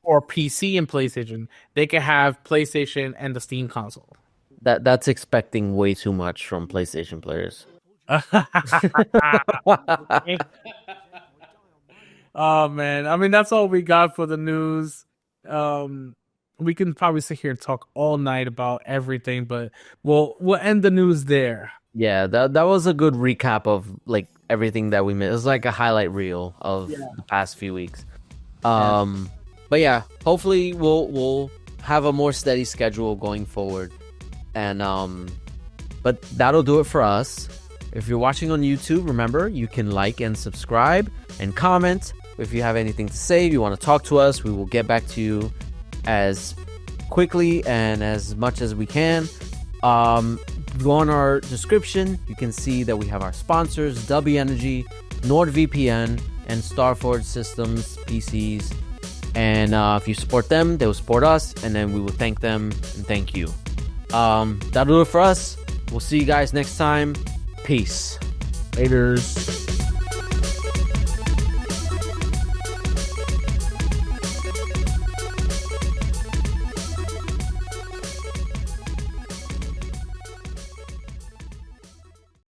or PC and PlayStation. They can have PlayStation and the Steam console. That's expecting way too much from PlayStation players. Oh man, I mean that's all we got for the news. We can probably sit here and talk all night about everything, but we'll end the news there. Yeah, that was a good recap of like everything that we missed. It was like a highlight reel of the past few weeks. But yeah, hopefully we'll have a more steady schedule going forward. And but that'll do it for us. If you're watching on YouTube, remember you can like and subscribe and comment. If you have anything to say, if you want to talk to us, we will get back to you as quickly and as much as we can. Go on our description, you can see that we have our sponsors, W Energy, NordVPN, and Starforge Systems PCs. And if you support them, they will support us, and then we will thank them and thank you. That'll do it for us. We'll see you guys next time. Peace. Laters.